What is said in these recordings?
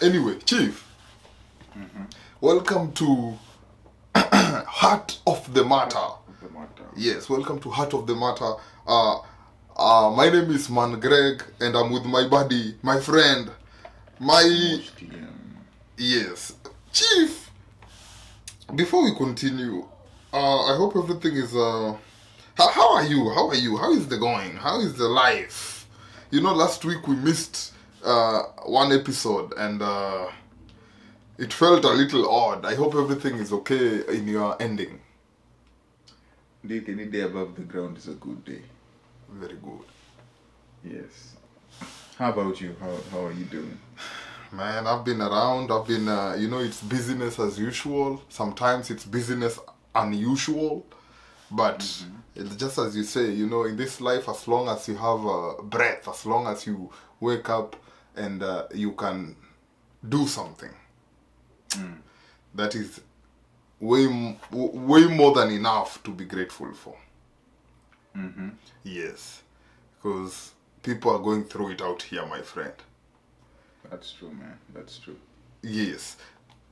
Anyway, Chief, welcome to Heart of the Matter. Yes, welcome to Heart of the Matter. My name is Man Greg, and I'm with my buddy, my friend, yes, Chief. Before we continue, I hope everything is. How are you? How are you? How is the going? How is the life? You know, last week we missed one episode, and it felt a little odd. I hope everything is okay in your ending. Indeed, any day above the ground is a good day. Very good. Yes. How about you? How are you doing? Man, I've been around. I've been, it's business as usual. Sometimes it's business unusual. But it's just as you say, in this life, as long as you have a breath, as long as you wake up and you can do something, that is way more than enough to be grateful for. Yes, because people are going through it out here, my friend. That's true, man. That's true. Yes.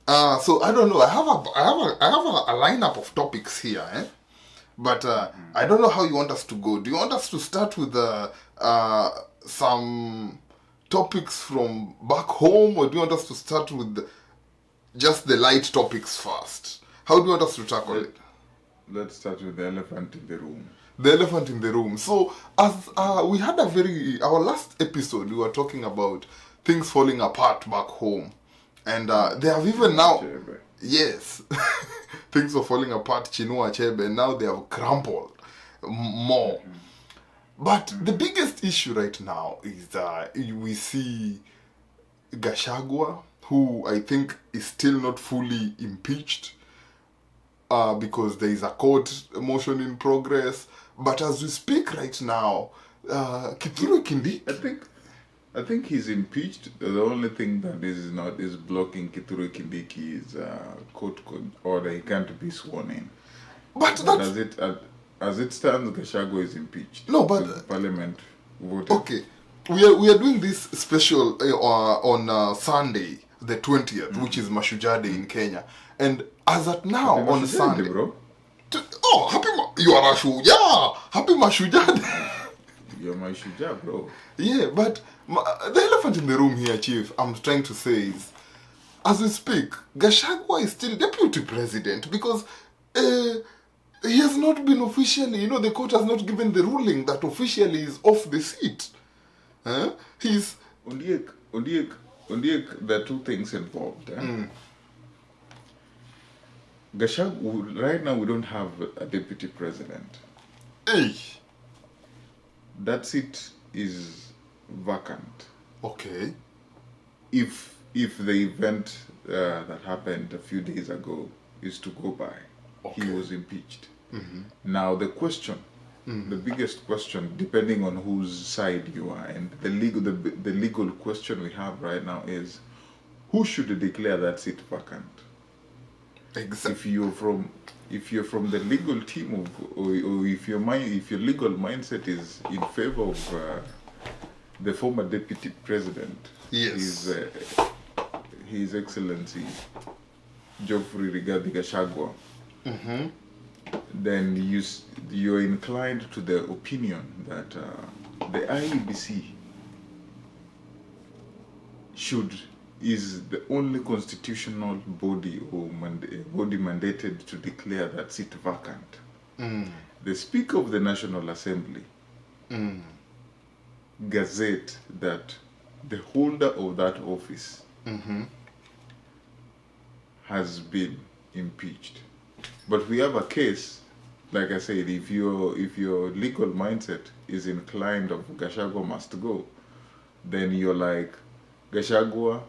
So I don't know. I have a lineup of topics here, But I don't know how you want us to go. Do you want us to start with some topics from back home, or do you want us to start with just the light topics first? How do you want us to tackle it? Let's start with the elephant in the room. The elephant in the room. So, as we had our last episode, we were talking about things falling apart back home. And they have even now... Yes. Things were falling apart, Chinua Achebe, and now they have crumpled more. But the biggest issue right now is we see Gachagua, who I think is still not fully impeached because there is a court motion in progress. But as we speak right now, Kithure Kindiki... I think he's impeached. The only thing that is blocking Kithure Kindiki is court order. He can't be sworn in. But as it stands, Gachagua is impeached. No, but Parliament voted. Okay, we are doing this special on Sunday, the 20th, which is Mashujaa Day in Kenya, and as at now Happy on Mashujaa Sunday, Day, bro. You are Mashujaa. Happy Mashujaa Day. You're my Shujaa, bro. Yeah, but the elephant in the room here, Chief, I'm trying to say is, as we speak, Gachagua is still deputy president because he has not been officially, the court has not given the ruling that officially is off the seat. He's... Ondiek, there are two things involved. Gachagua, right now we don't have a deputy president. Hey. That seat is vacant. Okay. If the event that happened a few days ago is to go by, he was impeached. Now the question, the biggest question, depending on whose side you are, and the legal question we have right now is, who should declare that seat vacant? Exactly. If you're from the legal team or if your legal mindset is in favor of the former deputy president, yes, His Excellency Geoffrey Rigathi Gachagua, then you're inclined to the opinion that the IEBC is the only constitutional body or body mandated to declare that seat vacant. The Speaker of the National Assembly gazette that the holder of that office has been impeached. But we have a case, like I said, if your legal mindset is inclined of Gachagua must go, then you're like, Gachagua,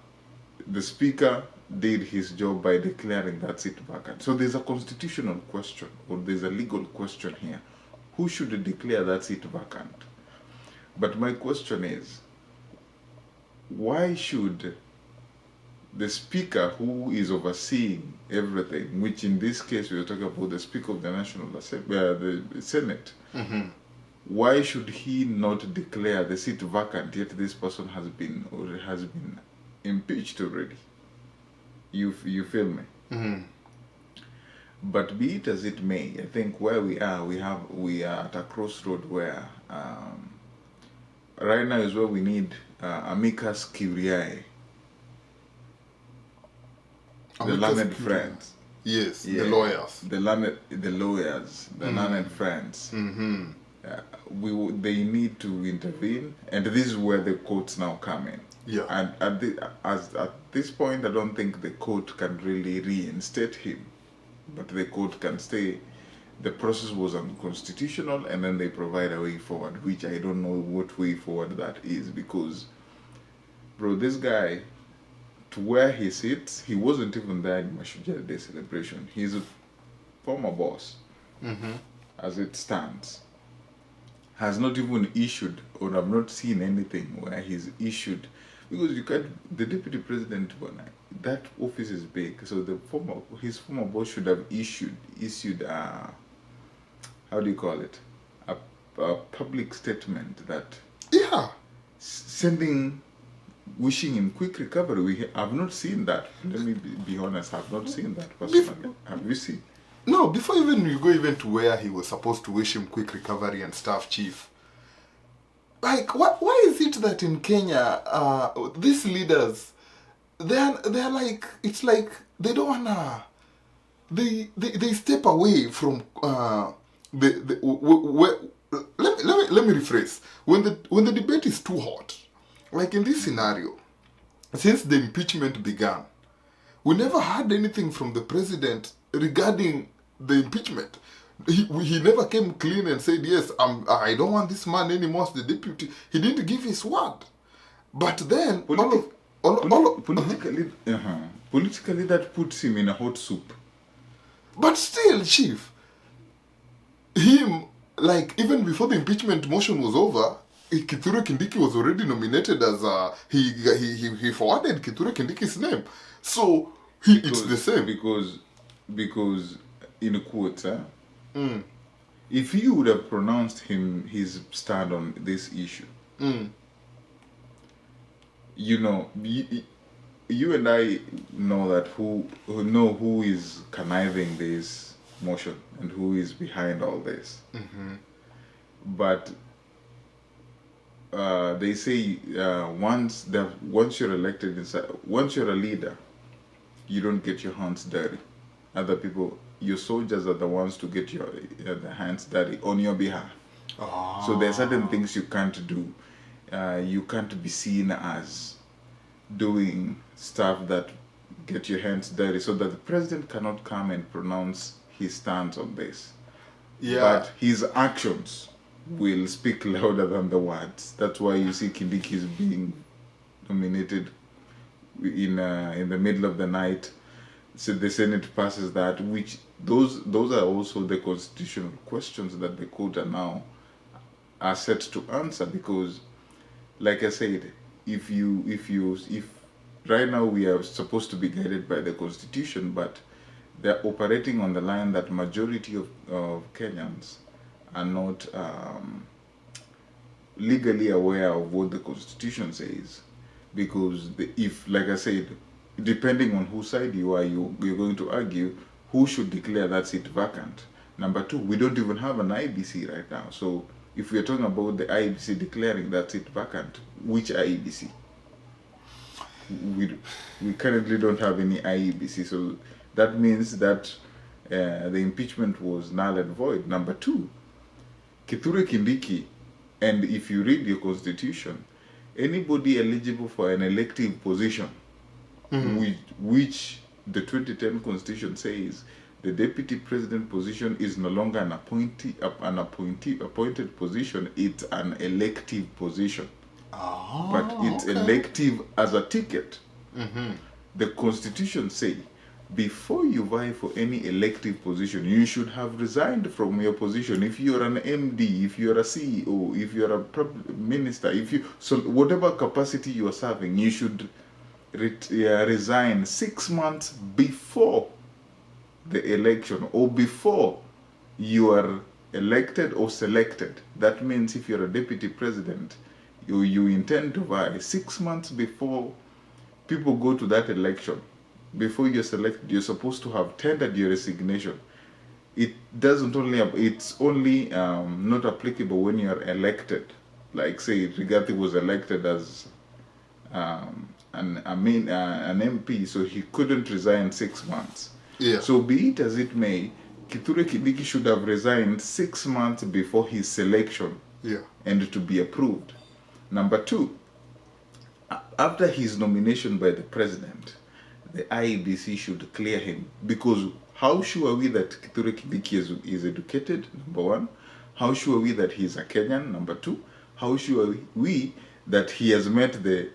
the speaker did his job by declaring that seat vacant. So there's a constitutional question, or there's a legal question here. Who should declare that seat vacant? But my question is, why should the speaker who is overseeing everything, which in this case we are talking about the Speaker of the National Assembly, the Senate, why should he not declare the seat vacant, yet this person has been impeached already. You feel me? Mm-hmm. But be it as it may, I think where we are, we are at a crossroad where right now is where we need amicus curiae, the learned friends. Yes, Yeah, the lawyers. the learned, the lawyers, the learned friends. Mm-hmm. They need to intervene, and this is where the courts now come in. Yeah. And at this point, I don't think the court can really reinstate him, but the court can say the process was unconstitutional, and then they provide a way forward, which I don't know what way forward that is, because, bro, this guy, to where he sits, he wasn't even there in Mashujaa Day celebration. He's a former boss, as it stands. Has not even issued, or I've not seen anything where he's issued, because you can't. The deputy president, that office is big, so his former boss should have issued how do you call it, a public statement that sending, wishing him quick recovery. I've not seen that. Let me be honest. I've not seen that personally. Have you seen? No, before you go to where he was supposed to wish him quick recovery and stuff, Chief. Like, why is it that in Kenya, these leaders, they're like, it's like they don't wanna, they step away from let me rephrase. When the debate is too hot, like in this scenario, since the impeachment began, we never heard anything from the president regarding the impeachment. He never came clean and said, yes, I don't want this man anymore as the deputy. He didn't give his word. But then, politically, that puts him in a hot soup. But still, Chief, him, like, even before the impeachment motion was over, Kithure Kindiki was already nominated as he forwarded Kithure Kindiki's name. So, it's the same. Because in quotes, if you would have pronounced his stand on this issue, you know, you and I know that who is conniving this motion and who is behind all this. But they say once you're elected, once you're a leader, you don't get your hands dirty. Other people, your soldiers are the ones to get the hands dirty on your behalf. So there are certain things you can't do. You can't be seen as doing stuff that get your hands dirty, so that the president cannot come and pronounce his stance on this. Yeah. But his actions will speak louder than the words. That's why you see Kindiki is being nominated in the middle of the night. So the Senate passes that, which those are also the constitutional questions that the court are set to answer, because, like I said, if right now we are supposed to be guided by the Constitution, but they're operating on the line that majority of Kenyans are not legally aware of what the Constitution says, because if, like I said, depending on whose side you are, you're going to argue who should declare that seat vacant. Number two, we don't even have an IBC right now. So if we're talking about the IBC declaring that seat vacant, which IBC? We currently don't have any IEBC, so that means that the impeachment was null and void. Number two, Kithure Kindiki, and if you read your constitution, anybody eligible for an elective position, which the 2010 constitution says the deputy president position is no longer an appointed position, it's an elective position. But it's elective as a ticket. The constitution says before you vie for any elective position, you should have resigned from your position. If you're an MD, if you're a CEO, if you're a minister, so whatever capacity you are serving, you should resign 6 months before the election or before you are elected or selected. That means if you're a deputy president, you intend to vie 6 months before people go to that election, before you're selected, you're supposed to have tendered your resignation. It doesn't only, it's only not applicable when you're elected. Like say Rigathi was elected as an MP, so he couldn't resign 6 months. Yeah. So be it as it may, Kithure Kindiki should have resigned 6 months before his selection. Yeah. And to be approved. Number two, after his nomination by the president, the IEBC should clear him, because how sure are we that Kithure Kindiki is educated? Number one. How sure are we that he's a Kenyan? Number two. How sure are we that he has met the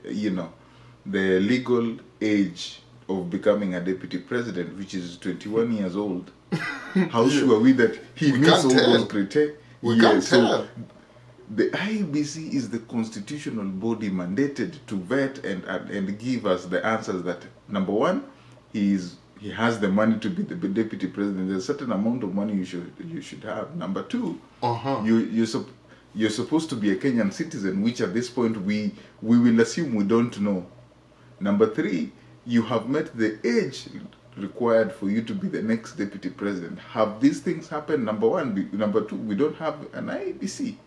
legal age of becoming a deputy president, which is 21 years old? How sure are we that he meets all those criteria? We can't tell. The IEBC is the constitutional body mandated to vet and give us the answers that, number one, he has the money to be the deputy president. There's a certain amount of money you should have. Number two, you're supposed to be a Kenyan citizen, which at this point we will assume we don't know. Number three, you have met the age required for you to be the next deputy president. Have these things happened? Number one. Number two, we don't have an IEBC.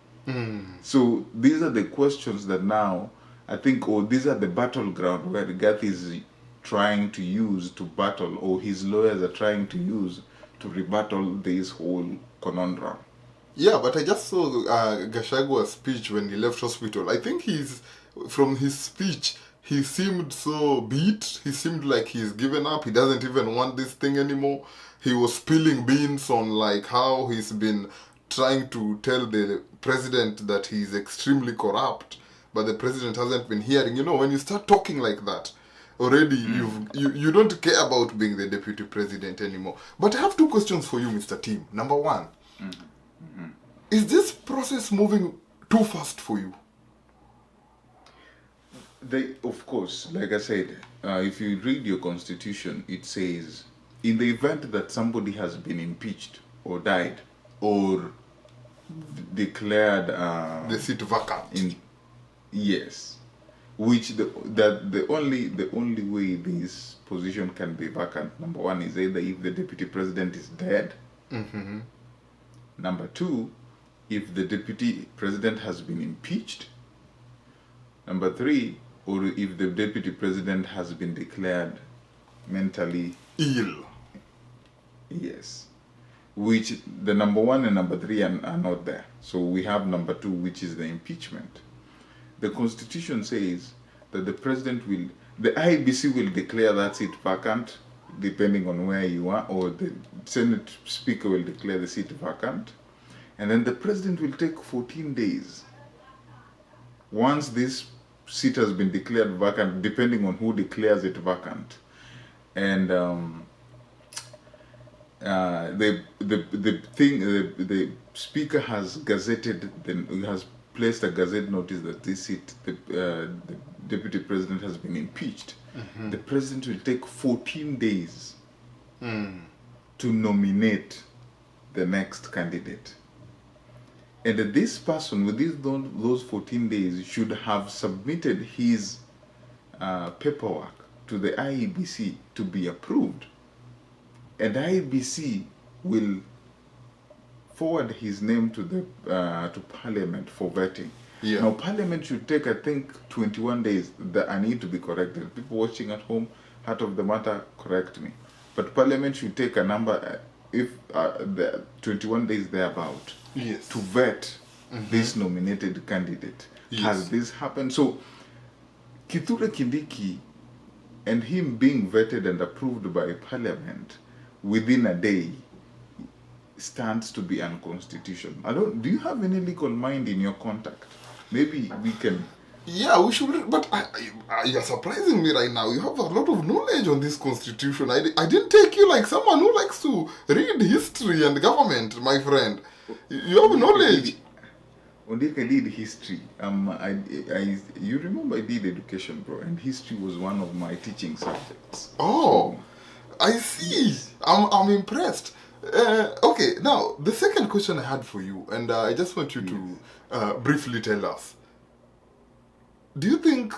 So these are the questions that now I think, or these are the battleground where Rigathi is trying to use to battle, or his lawyers are trying to use to rebuttal this whole conundrum. Yeah, but I just saw Gashagua's speech when he left hospital. I think from his speech, he seemed so beat. He seemed like he's given up. He doesn't even want this thing anymore. He was spilling beans on like how he's been trying to tell the president that he's extremely corrupt, but the president hasn't been hearing. When you start talking like that, already you don't care about being the deputy president anymore. But I have two questions for you, Mr. Tim. Number one, is this process moving too fast for you? Of course, like I said, if you read your constitution, it says, in the event that somebody has been impeached or died or declared the seat vacant. Yes, which the only way this position can be vacant, number one, is either if the deputy president is dead. Number two, if the deputy president has been impeached. Number three, or if the deputy president has been declared mentally ill. Yes. Which the number one and number three are not there. So we have number two, which is the impeachment. The Constitution says that the IEBC will declare that seat vacant, depending on where you are, or the Senate Speaker will declare the seat vacant, and then the President will take 14 days. Once this seat has been declared vacant, depending on who declares it vacant, and the Speaker has gazetted, has placed a gazette notice that this seat, the Deputy President has been impeached. The President will take 14 days to nominate the next candidate. And this person, within those 14 days, should have submitted his paperwork to the IEBC to be approved. And IEBC will forward his name to Parliament for vetting. Yeah. Now, Parliament should take, I think, 21 days. I need to be corrected. People watching at home, heart of the matter, correct me. But Parliament should take a number, if the 21 days thereabout, yes, to vet this nominated candidate. Yes. Has this happened? So, Kithure Kindiki and him being vetted and approved by Parliament within a day stands to be unconstitutional. Do you have any legal mind in your contact? Maybe we can... Yeah, we should, but you're surprising me right now. You have a lot of knowledge on this constitution. I didn't take you like someone who likes to read history and government, my friend. You have knowledge. Ondika did history. You remember I did education, bro, and history was one of my teaching subjects. Oh, so, I see. Yes. I'm impressed. Okay, now the second question I had for you, and I just want you to briefly tell us. Do you think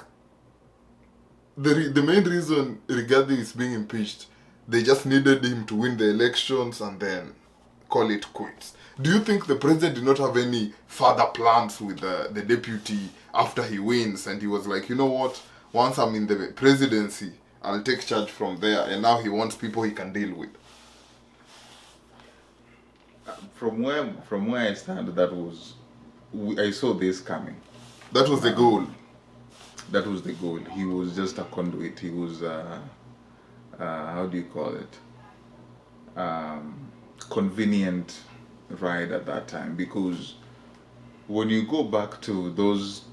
the main reason Rigathi is being impeached, they just needed him to win the elections and then call it quits. Do you think the president did not have any further plans with the deputy after he wins, and he was like, you know what, once I'm in the presidency, I'll take charge from there, and now he wants people he can deal with? From where I stand, I saw this coming. That was the goal. That was the goal. He was just a conduit. He was, how do you call it? Convenient ride at that time, because when you go back to those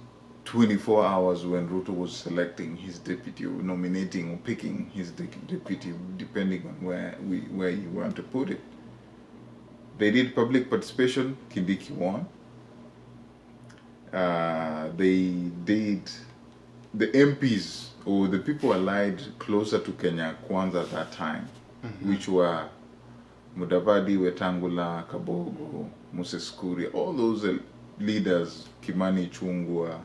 24 hours when Ruto was selecting his deputy, or nominating or picking his deputy, depending on where you want to put it, they did public participation. Kindiki won. They did, the MPs or the people allied closer to Kenya Kwanza at that time, which were Mudavadi, Wetangula, Kabogo, Moses Kuria, all those leaders, Kimani Chungwa,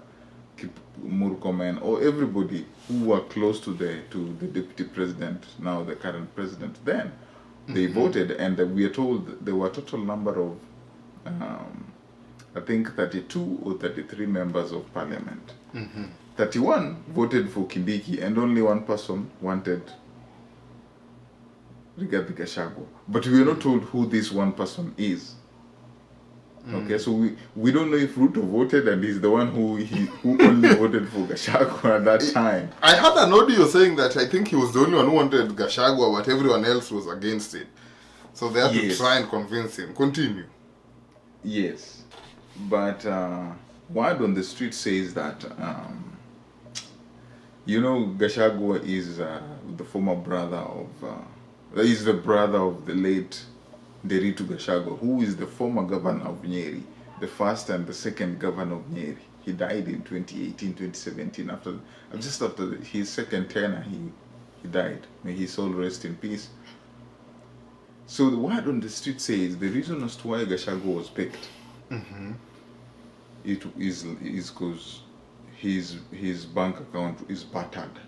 Murkomen, or everybody who were close to the deputy president, now the current president, then they voted, and we are told there were a total number of, I think 32 or 33 members of parliament. 31 voted for Kindiki, and only one person wanted Rigathi Gachagua. But we are not told who this one person is. Okay, so we don't know if Ruto voted and he's the one who only voted for Gachagua at that time. I had an audio saying that I think he was the only one who wanted Gachagua, but everyone else was against it. So they had to try and convince him. Continue. Yes. But word on the street says that, Gachagua is the former brother of, he's the brother of the late Nderitu Gachagua, who is the former governor of Nyeri, the first and the second governor of Nyeri. He died in 2018, 2017, just after his second tenure, he died. May his soul rest in peace. So the word on the street says the reason as to why Gachagua was picked, it is because his bank account is battered.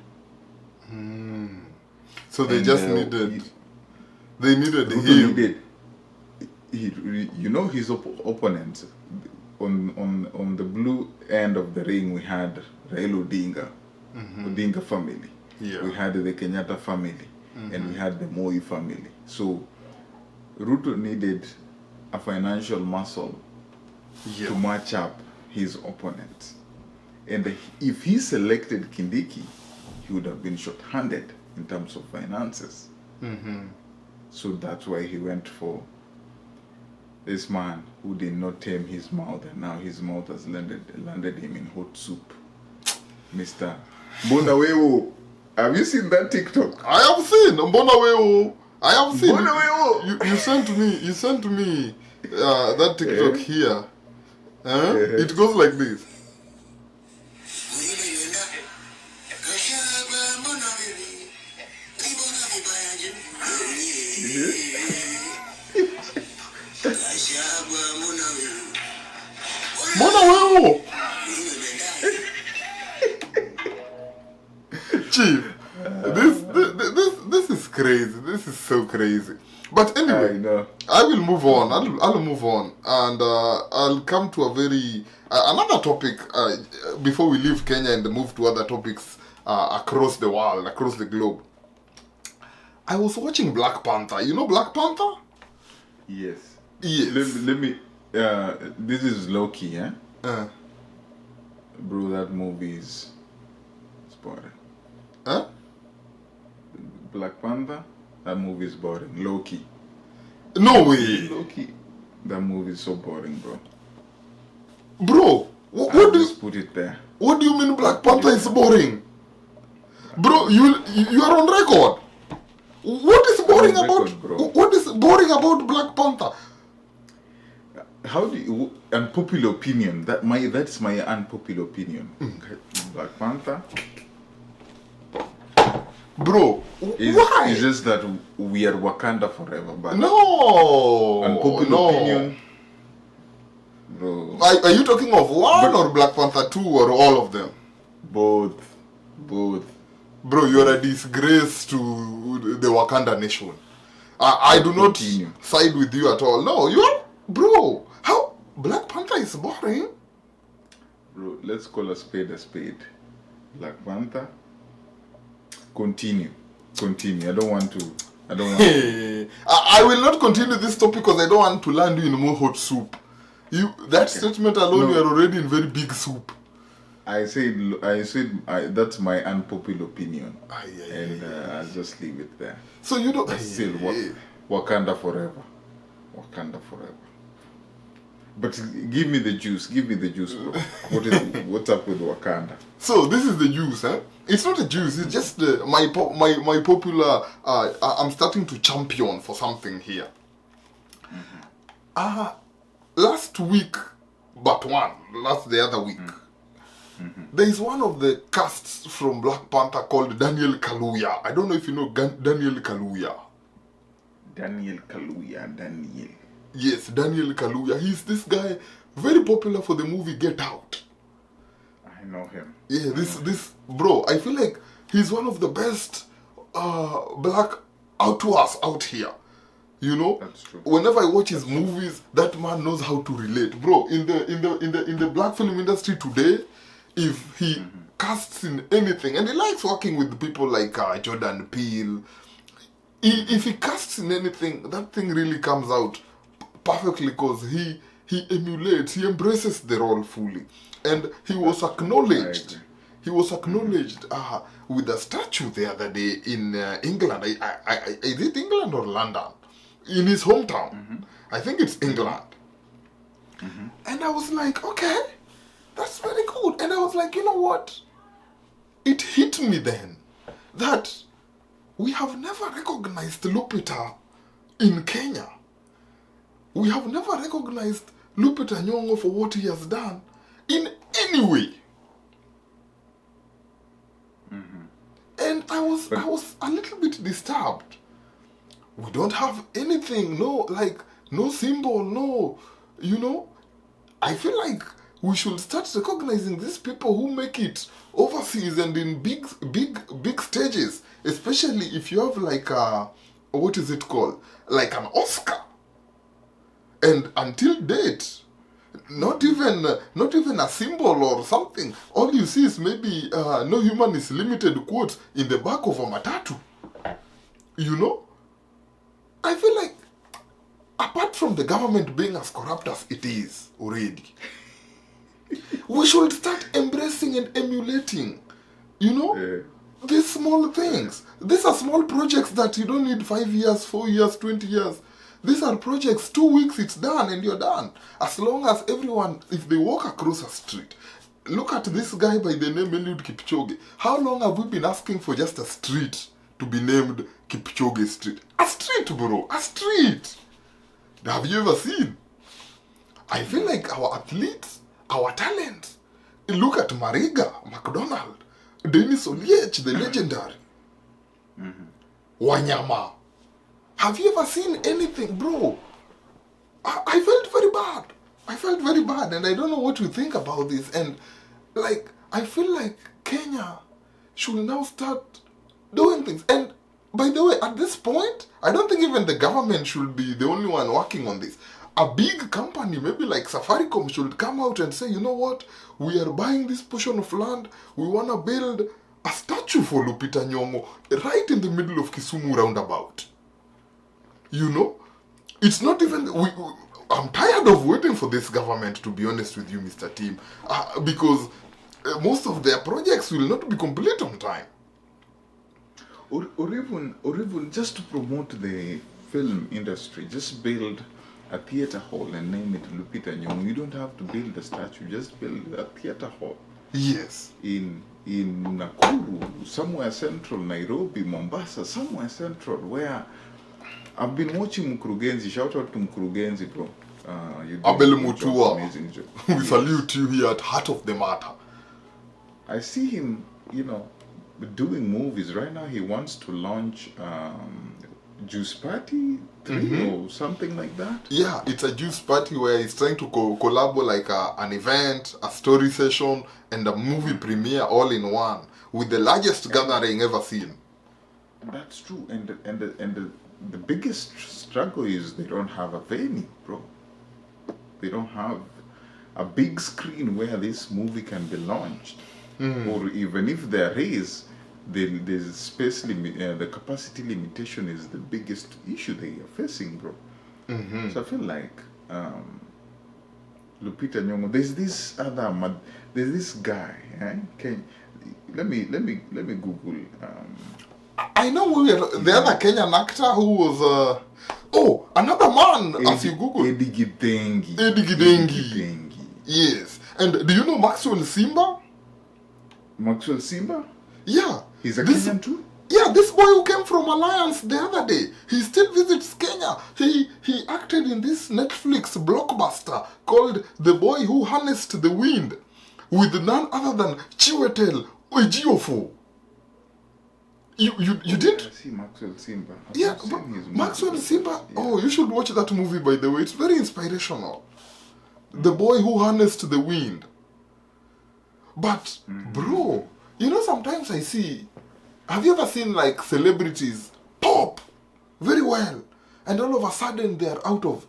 So they just needed him. His opponents on the blue end of the ring, we had Raila Odinga, Odinga family. Yeah. We had the Kenyatta family, and we had the Moi family. So Ruto needed a financial muscle to match up his opponents. And if he selected Kindiki, he would have been short-handed in terms of finances. So that's why he went for this man who did not tame his mouth, and now his mouth has landed him in hot soup. Mr. Mbonaweo. Have you seen that TikTok? I have seen Mbonaweo. I have seen. Mbonaweo. You sent me that TikTok here. It goes like this. Mbonaweo. Chief, this is crazy. This is so crazy. But anyway, I will move on. I'll move on, and I'll come to a very another topic before we leave Kenya and move to other topics across the world, across the globe. I was watching Black Panther. You know Black Panther? Yes. Yes. Let me. This is low-key, eh? Bro, that movie is boring. Huh? Black Panther, that movie is boring. Low-key. No way. Low-key. That movie is so boring, bro. Bro, what do you put it there? What do you mean Black Panther is boring? Bro, you are on record. What is boring what is boring about Black Panther? How do you, unpopular opinion, that's my unpopular opinion. Black Panther, bro, why? It's just that we are Wakanda forever, but no, unpopular opinion, bro. Are you talking of one or Black Panther 2 or all of them? Both. Bro, you're a disgrace to the Wakanda nation. I do not Continue. side with you at all. No, you're... Bro, how... Black Panther is boring? Bro, let's call a spade a spade. Black Panther. Continue. I don't want to. I will not continue this topic because I don't want to land you in more hot soup. That statement alone, you are already in very big soup. I said that's my unpopular opinion. I'll just leave it there. So you don't... Still, Wakanda forever. But give me the juice, bro. What's up with Wakanda? So this is the juice, eh? It's not a juice. It's just my popular. I'm starting to champion for something here. Last week, the other week, there is one of the casts from Black Panther called Daniel Kaluuya. I don't know if you know Daniel Kaluuya. Daniel. Yes, Daniel Kaluuya. He's this guy, very popular for the movie Get Out. I know him. Yeah, this bro, I feel like he's one of the best black actors out here. You know? That's true. Whenever I watch his movies, that man knows how to relate. Bro, in the black film industry today, if he casts in anything, and he likes working with people like Jordan Peele, if he casts in anything, that thing really comes out perfectly because he emulates, he embraces the role fully. And he was acknowledged. He was acknowledged with a statue the other day in England. Is it England or London? In his hometown. I think it's England. And I was like, okay, that's very good. And I was like, you know what? It hit me then that we have never recognized Lupita in Kenya. We have never recognized Lupita Nyong'o for what he has done in any way. And I was a little bit disturbed. We don't have anything, no symbol, no, you know. I feel like we should start recognizing these people who make it overseas and in big stages, especially if you have like what is it called? Like an Oscar. And until date, not even a symbol or something. All you see is maybe no human is limited quotes in the back of a matatu. You know? I feel like, apart from the government being as corrupt as it is already, we should start embracing and emulating, you know, these small things. These are small projects that you don't need 5 years, 4 years, 20 years. These are projects, 2 weeks, it's done and you're done. As long as everyone, if they walk across a street, look at this guy by the name Eliud Kipchoge. How long have we been asking for just a street to be named Kipchoge Street? A street, bro, a street. Have you ever seen? I feel like our athletes, our talents. Look at Mariga, McDonald, Dennis Oliech, the legendary. Wanyama. Have you ever seen anything, bro? I felt very bad. I felt very bad, and I don't know what to think about this. And like, I feel like Kenya should now start doing things. And by the way, at this point, I don't think even the government should be the only one working on this. A big company, maybe like Safaricom, should come out and say, you know what? We are buying this portion of land. We want to build a statue for Lupita Nyong'o right in the middle of Kisumu roundabout. You know? It's not even... I'm tired of waiting for this government, to be honest with you, Mr. Team. Because most of their projects will not be complete on time. Or even just to promote the film industry, just build a theater hall and name it Lupita Nyong'o. You don't have to build a statue, just build a theater hall. Yes. In Nakuru, somewhere central, Nairobi, Mombasa, somewhere central, where I've been watching Mkurugenzi. Shout out to Mkurugenzi, bro. Abel Mutua. Amazing job. We salute you here at Heart of the Matter. I see him, you know, doing movies. Right now he wants to launch, Juice Party 3 or something like that. Yeah, it's a juice party where he's trying to collab like an event, a story session, and a movie premiere all in one with the largest gathering ever seen. That's true, and the biggest struggle is they don't have a venue, bro. They don't have a big screen where this movie can be launched, or even if there is, there's space limit. The capacity limitation is the biggest issue they are facing, bro. So I feel like Lupita Nyong'o. There's this guy. Let me Google. I know the other Kenyan actor who was another man as you Google. Eddie Gidengi. Yes. And do you know Maxwell Simba? Maxwell Simba? Yeah. He's a Kenyan too? Yeah, this boy who came from Alliance the other day, he still visits Kenya. He acted in this Netflix blockbuster called The Boy Who Harnessed the Wind with none other than Chiwetel Ejiofor. You didn't? I see Maxwell Simba. Yeah, but Maxwell Simba. Yeah. Oh, you should watch that movie, by the way. It's very inspirational. The Boy Who Harnessed the Wind. But, bro, you know, sometimes I see... Have you ever seen, like, celebrities pop very well, and all of a sudden they are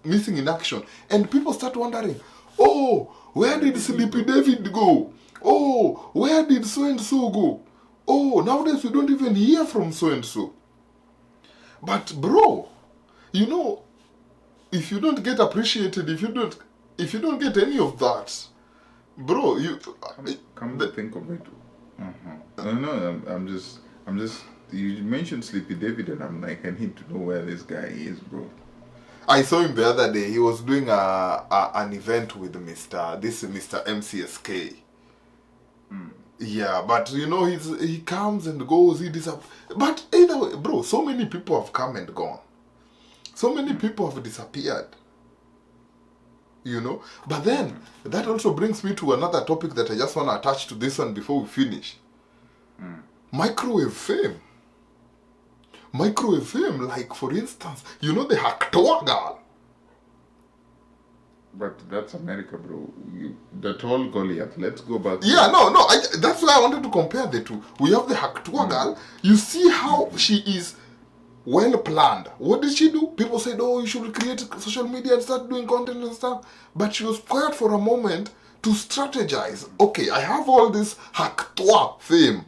missing in action, and people start wondering, oh, where did Sleepy David go? Oh, where did so-and-so go? Oh, nowadays we don't even hear from so-and-so. But, bro, you know, if you don't get appreciated, if you don't get any of that, bro, come to think of it. No, I'm just. You mentioned Sleepy David, and I'm like, I need to know where this guy is, bro. I saw him the other day. He was doing an event with Mr. MCSK. Yeah, but you know, he comes and goes. But either way, bro, so many people have come and gone. So many people have disappeared. You know, but then that also brings me to another topic that I just want to attach to this one before we finish. Microwave fame. Microwave fame, like for instance, you know the Hacktoa girl. But that's America, bro. The tall Goliath. Let's go back. Yeah, no. That's why I wanted to compare the two. We have the Hacktoa girl. You see how she is well planned. What did she do? People said, oh, you should create social media and start doing content and stuff. But she was quiet for a moment to strategize. Okay, I have all this Hacktoa fame.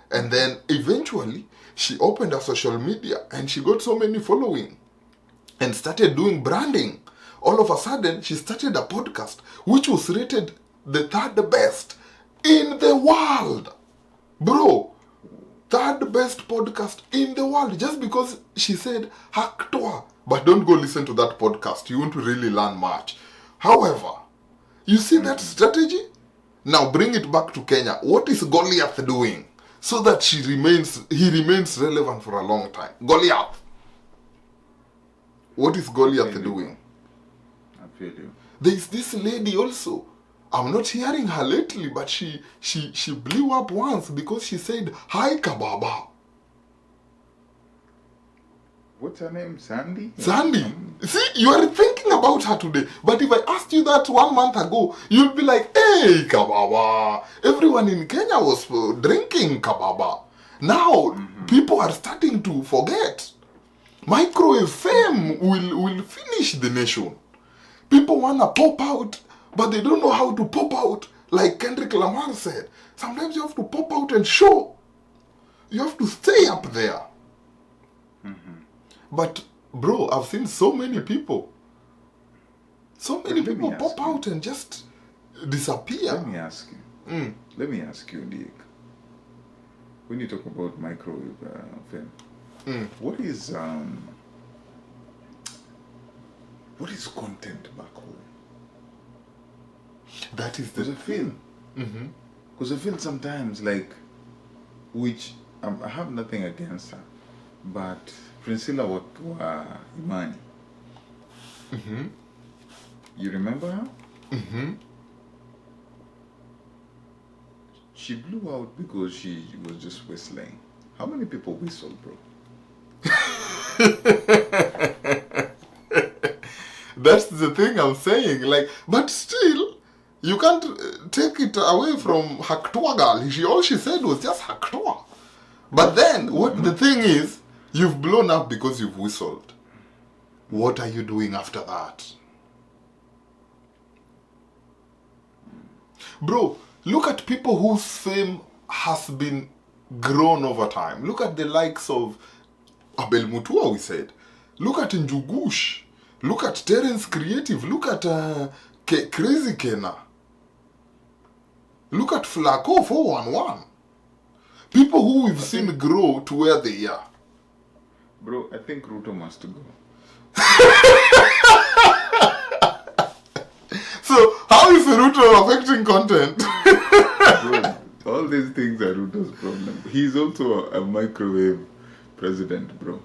And then eventually, she opened her social media and she got so many following and started doing branding. All of a sudden, she started a podcast which was rated the third best in the world. Bro, third best podcast in the world just because she said Hacktoa. But don't go listen to that podcast. You won't really learn much. However, you see that strategy? Now bring it back to Kenya. What is Goliath doing so that he remains relevant for a long time? Goliath. What is Goliath doing? I feel you. There is this lady also. I'm not hearing her lately, but she blew up once because she said, hi, Kababa. What's her name? Sandy? Sandy. See, you are thinking about her today. But if I asked you that 1 month ago, you'd be like, hey, Kababa. Everyone in Kenya was drinking Kababa. Now, people are starting to forget. Microwave fame will finish the nation. People want to pop out, but they don't know how to pop out. Like Kendrick Lamar said, sometimes you have to pop out and show. You have to stay up there. But, bro, I've seen so many people. So many people pop out and just disappear. Let me ask you. Let me ask you, Dick. When you talk about microwave fame, what is content back home? That is the thing. Because I feel sometimes like, which I have nothing against her, but Priscilla wa Imani. You remember her? She blew out because she was just whistling. How many people whistle, bro? That's the thing I'm saying. Like, but still, you can't take it away from Haktua girl. All she said was just Haktua. But then, what the thing is, you've blown up because you've whistled. What are you doing after that? Bro, look at people whose fame has been grown over time. Look at the likes of Abel Mutua, we said. Look at Njugush. Look at Terence Creative. Look at Crazy Kena. Look at Flaco 411. People who we've seen grow to where they are. Bro, I think Ruto must go. So, how is Ruto affecting content? Bro, all these things are Ruto's problem. He's also a microwave president, bro.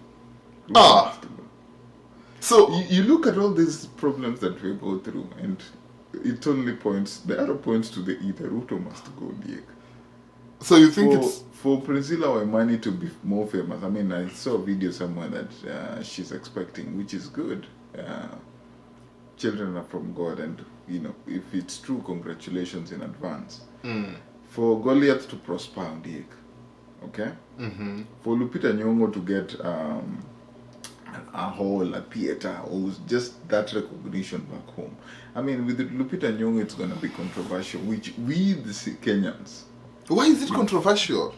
Ruto must go. So, you look at all these problems that we go through, and it only points, the arrow points to the either Ruto must go, Diek. So you think for Priscilla Waimani to be more famous? I mean, I saw a video somewhere that she's expecting, which is good. Children are from God, and you know, if it's true, congratulations in advance. For Goliath to prosper, Diek, okay? For Lupita Nyong'o to get a hall, a theater, or just that recognition back home. I mean, with Lupita Nyong'o, it's going to be controversial, which we, the Kenyans... Why is it controversial?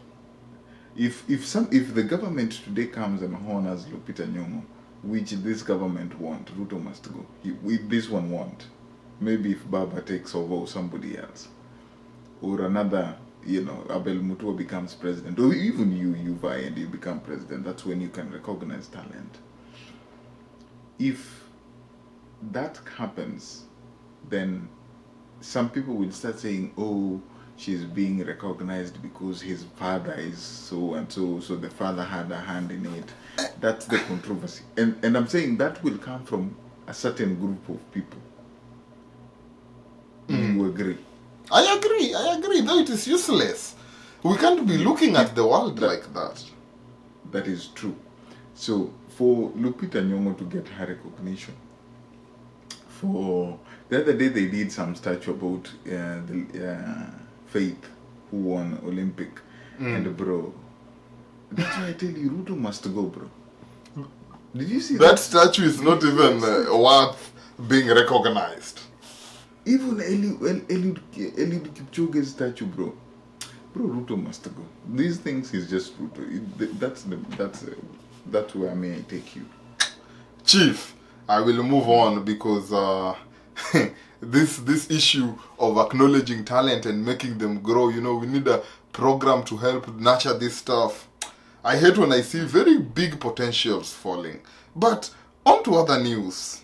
If the government today comes and honors Lupita Nyong'o, which this government want, Ruto must go. This one won't. Maybe if Baba takes over or somebody else, or another, you know, Abel Mutua becomes president, or even you vie and you become president, that's when you can recognize talent. If that happens, then some people will start saying, oh, she's being recognized because his father is so and so, so the father had a hand in it. That's the controversy. And I'm saying that will come from a certain group of people. You agree? I agree, though it is useless. We can't be looking at the world like that. That is true. So, for Lupita Nyong'o to get her recognition, for the other day they did some statue about Faith, who won Olympic, and bro, that's why I tell you, Ruto must go, bro. Did you see that statue is not even worth being recognized. Even Eliud Kipchoge's statue, bro, Ruto must go. These things is just Ruto. That's where may I take you, Chief. I will move on because this issue of acknowledging talent and making them grow, you know, we need a program to help nurture this stuff. I hate when I see very big potentials falling. But on to other news.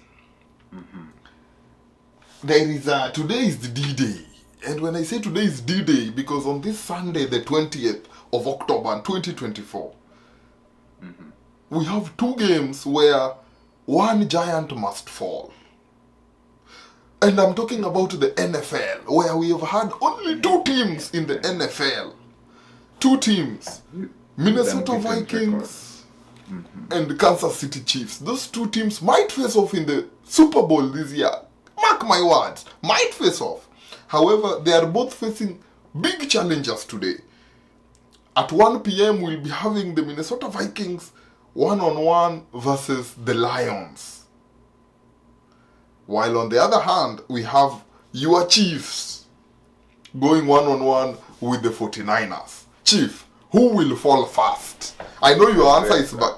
There is today is the D-Day. And when I say today is D-Day, because on this Sunday, the 20th of October 2024, we have 2 games where one giant must fall. And I'm talking about the NFL, where we have had only 2 teams in the NFL. 2 teams. Minnesota Vikings and Kansas City Chiefs. Those 2 teams might face off in the Super Bowl this year. Mark my words. Might face off. However, they are both facing big challenges today. At 1 p.m. we'll be having the Minnesota Vikings one-on-one versus the Lions. While on the other hand, we have your Chiefs going one-on-one with the 49ers. Chief, who will fall first? I know your answer is back.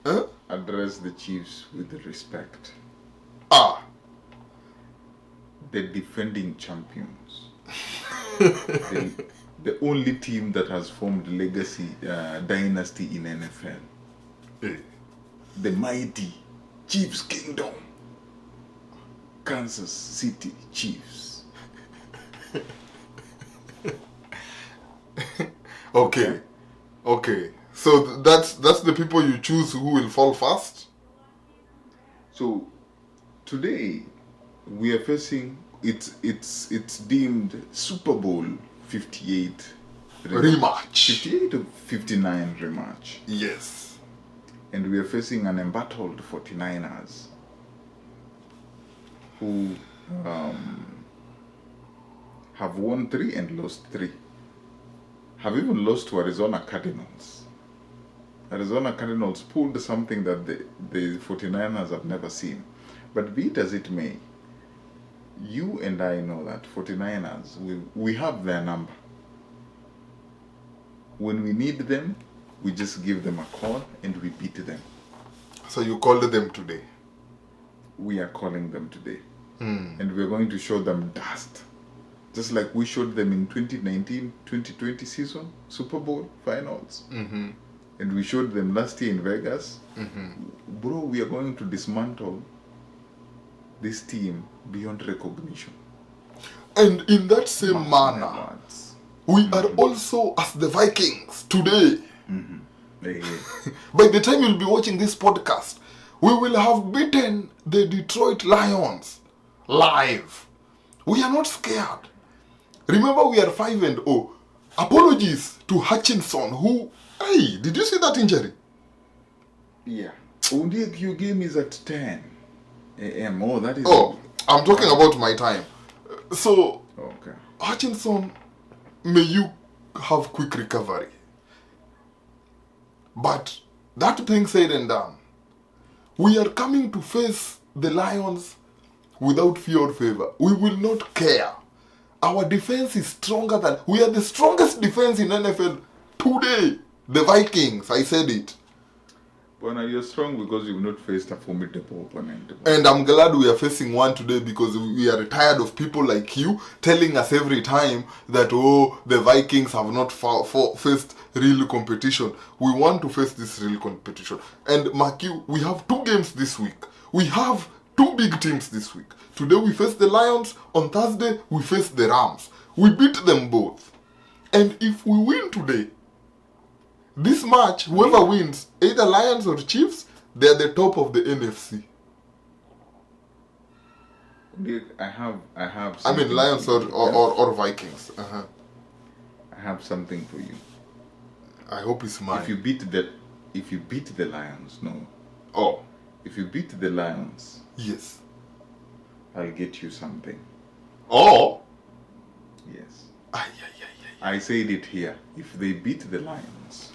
Huh? Address the Chiefs with respect. The defending champions. the only team that has formed legacy dynasty in NFL. The mighty Chiefs Kingdom. Kansas City Chiefs. Okay. So that's the people you choose who will fall first? So today we are facing it's deemed Super Bowl 58 rematch. 58 or 59 rematch. Yes. and we are facing an embattled 49ers who have won 3 and lost 3. Have even lost to Arizona Cardinals. Arizona Cardinals pulled something that the 49ers have never seen. But be it as it may, you and I know that 49ers, we have their number. When we need them, we just give them a call and we beat them. So you called them today? We are calling them today. And we're going to show them dust. Just like we showed them in 2019-2020 season, Super Bowl finals. Mm-hmm. And we showed them last year in Vegas. Mm-hmm. Bro, we are going to dismantle this team beyond recognition. And in that same manner, we are also as the Vikings today. By the time you'll be watching this podcast, we will have beaten the Detroit Lions live. We are not scared. Remember, we are 5-0. Apologies to Hutchinson, who... Hey, did you see that injury? Yeah. Your game is at 10 a.m. Oh, that is... Oh, I'm talking about my time. So, okay. Hutchinson, may you have quick recovery. But that being said and done, we are coming to face the Lions without fear or favor. We will not care. Our defense is stronger than... We are the strongest defense in NFL today. The Vikings, I said it. Well, you're strong because you've not faced a formidable opponent. And I'm glad we are facing one today because we are tired of people like you telling us every time that, oh, the Vikings have not faced real competition. We want to face this real competition. And mark you, we have 2 games this week. We have 2 big teams this week. Today we face the Lions. On Thursday we face the Rams. We beat them both. And if we win today, this match, whoever wins, either Lions or Chiefs, they're the top of the NFC. I have. I mean, Lions or Vikings. Uh-huh. I have something for you. I hope it's mine. If you beat the Lions, no. Oh. If you beat the Lions, yes, I'll get you something. Oh. Yes. Ay. I said it here. If they beat the Lions,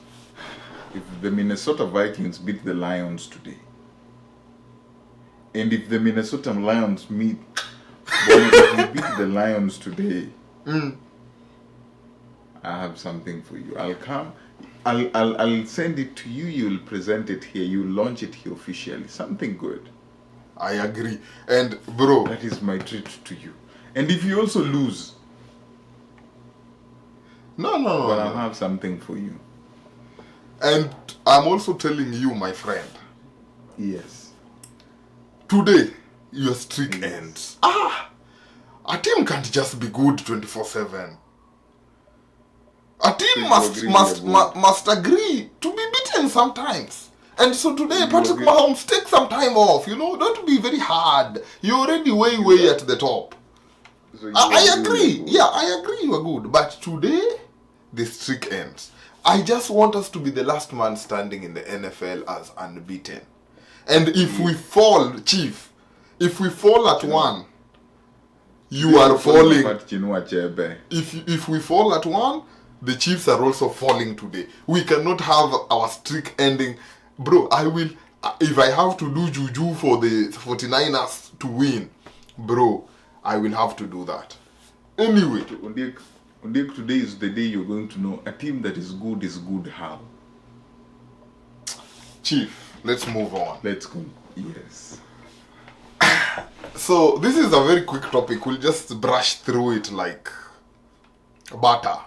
if the Minnesota Vikings beat the Lions today, and if the Minnesota Lions meet, if we beat the Lions today, I have something for you. I'll come. I'll send it to you. You'll present it here. You'll launch it here officially. Something good. I agree. And bro, that is my treat to you. And if you also lose, no. But I'll have something for you. And I'm also telling you, my friend. Yes. Today, your streak ends. A team can't just be good 24/7. A team must agree to be beaten sometimes. And so today, Patrick Mahomes, take some time off. Don't be very hard. You're already way at the top. So I agree. Yeah, I agree you are good. But today, the streak ends. I just want us to be the last man standing in the NFL as unbeaten. And if we fall, Chief, if we fall at 1, you are falling. If we fall at 1, the Chiefs are also falling today. We cannot have our streak ending. Bro, if I have to do juju for the 49ers to win, bro, I will have to do that. Anyway. Today is the day you're going to know a team that is good how. Chief, let's move on. Let's go. Yes. So, this is a very quick topic. We'll just brush through it like butter.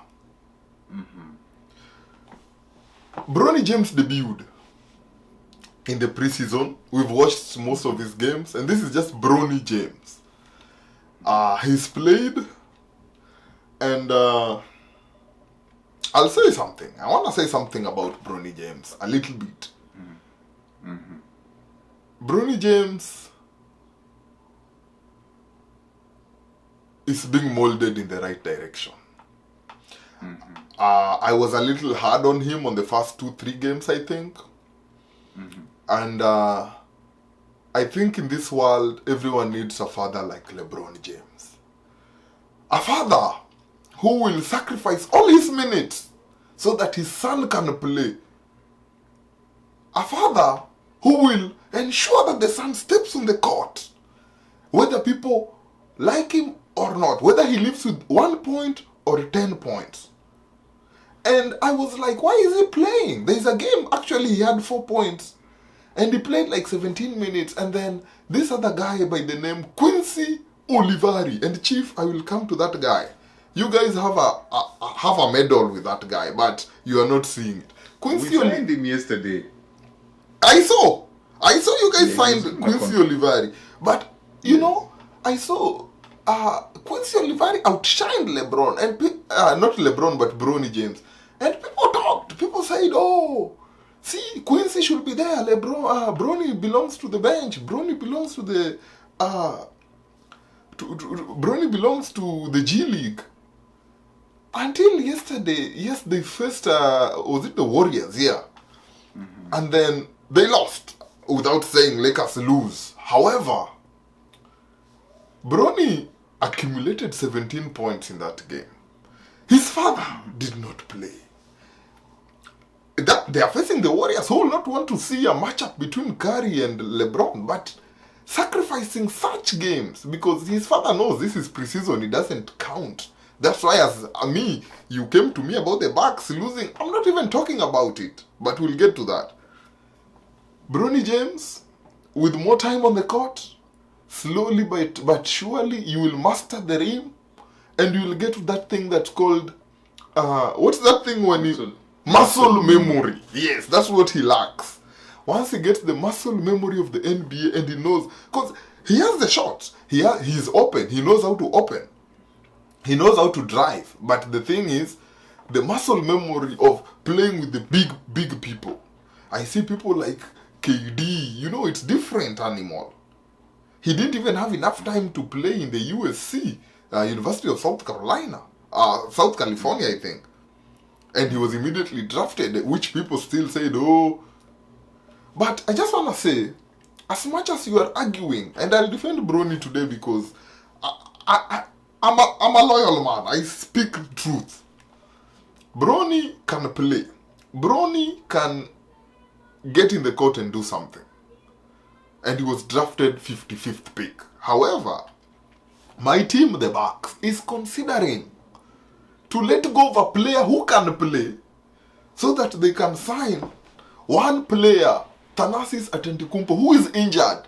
Bronny James debuted in the preseason. We've watched most of his games, and this is just Bronny James. He's played, and I'll say something. I want to say something about Bronny James, a little bit. Bronny James is being molded in the right direction. I was a little hard on him on the first 2-3 games, I think. And I think in this world, everyone needs a father like LeBron James. A father who will sacrifice all his minutes so that his son can play. A father who will ensure that the son steps on the court, whether people like him or not, whether he lives with 1 point or 10 points. And I was like, why is he playing? There's a game, actually, he had 4 points. And he played like 17 minutes. And then this other guy by the name Quincy Olivari. And Chief, I will come to that guy. You guys have a medal with that guy, but you are not seeing it. We signed him yesterday. I saw you guys signed Quincy Olivari. But, you know, I saw Quincy Olivari outshined LeBron. And not LeBron, but Bronny James. And people talked. People said, oh, see, Quincy should be there. Bronny belongs to the bench. Bronny belongs to the Bronny belongs to the G League. Until yesterday, yes, they faced was it the Warriors? Yeah, and then they lost without saying Lakers lose. However, Bronny accumulated 17 points in that game. His father did not play. They are facing the Warriors, who will not want to see a matchup between Curry and LeBron, but sacrificing such games because his father knows this is preseason, it doesn't count. That's why as me, you came to me about the Bucks losing. I'm not even talking about it, but we'll get to that. Bronny James, with more time on the court, slowly but surely, you will master the rim, and you will get to that thing that's called, what's that thing when you... Muscle memory. Yes, that's what he lacks. Once he gets the muscle memory of the NBA and he knows, because he has the shots. He's open. He knows how to open. He knows how to drive. But the thing is, the muscle memory of playing with the big people. I see people like KD, you know, it's different animal. He didn't even have enough time to play in the USC, University of South California, I think. And he was immediately drafted, which people still said, oh. But I just want to say, as much as you are arguing, and I'll defend Bronny today because I'm a loyal man. I speak truth. Bronny can play. Bronny can get in the court and do something. And he was drafted 55th pick. However, my team, the Bucks, is considering to let go of a player who can play so that they can sign one player, Thanasis Antetokounmpo, who is injured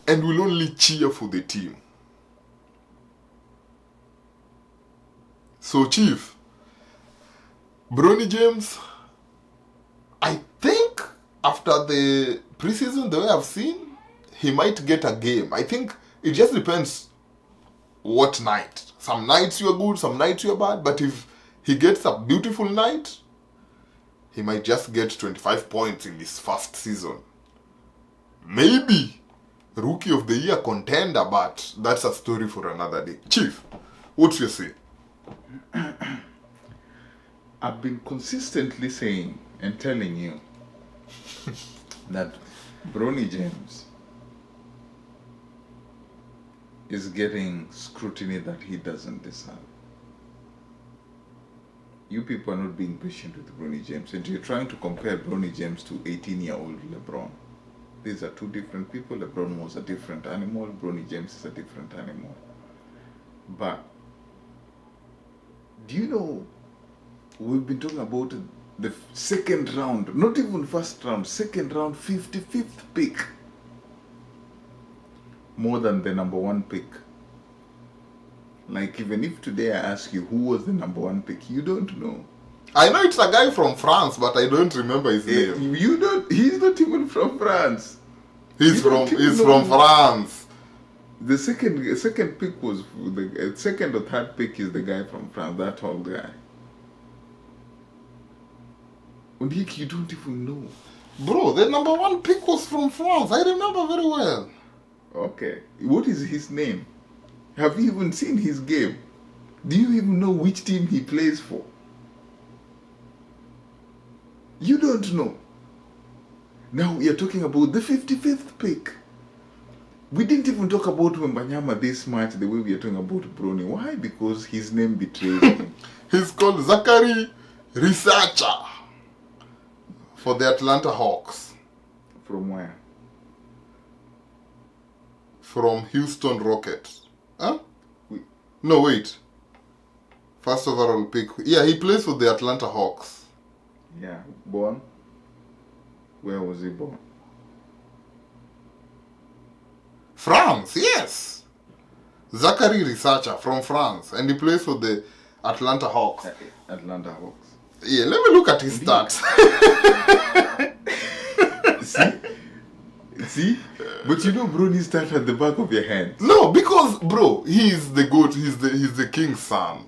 and will only cheer for the team. So, Chief, Bronny James, I think after the preseason, the way I've seen, he might get a game. I think it just depends what night. Some nights you're good, some nights you're bad. But if he gets a beautiful night, he might just get 25 points in his first season. Maybe Rookie of the Year contender, but that's a story for another day. Chief, what's your say? I've been consistently saying and telling you that Bronny James is getting scrutiny that he doesn't deserve. You people are not being patient with Bronny James, and you're trying to compare Bronny James to 18-year-old LeBron. These are two different people. LeBron was a different animal. Bronny James is a different animal. But do you know, we've been talking about the second round, not even first round, second round, 55th pick, more than the number one pick. Like, even if today I ask you who was the number one pick, you don't know. I know it's a guy from France, but I don't remember his name. He's not even from France. He's from France. The second pick was the second or third pick is the guy from France, that tall guy. Undiki, you don't even know. Bro, the number one pick was from France. I remember very well. Okay. What is his name? Have you even seen his game? Do you even know which team he plays for? You don't know. Now we are talking about the 55th pick. We didn't even talk about Wembanyama this much the way we are talking about Brony. Why? Because his name betrays him. He's called Zachary Researcher for the Atlanta Hawks. From where? From Houston Rockets. Huh? No, wait. First overall pick. Yeah, he plays for the Atlanta Hawks. Yeah. Born? Where was he born? France, yes. Zachary Researcher from France. And he plays for the Atlanta Hawks. Atlanta Hawks. Yeah, let me look at his stats. See? But you know Brony starts at the back of your hand. No, because, bro, he's the GOAT. He's the king's son.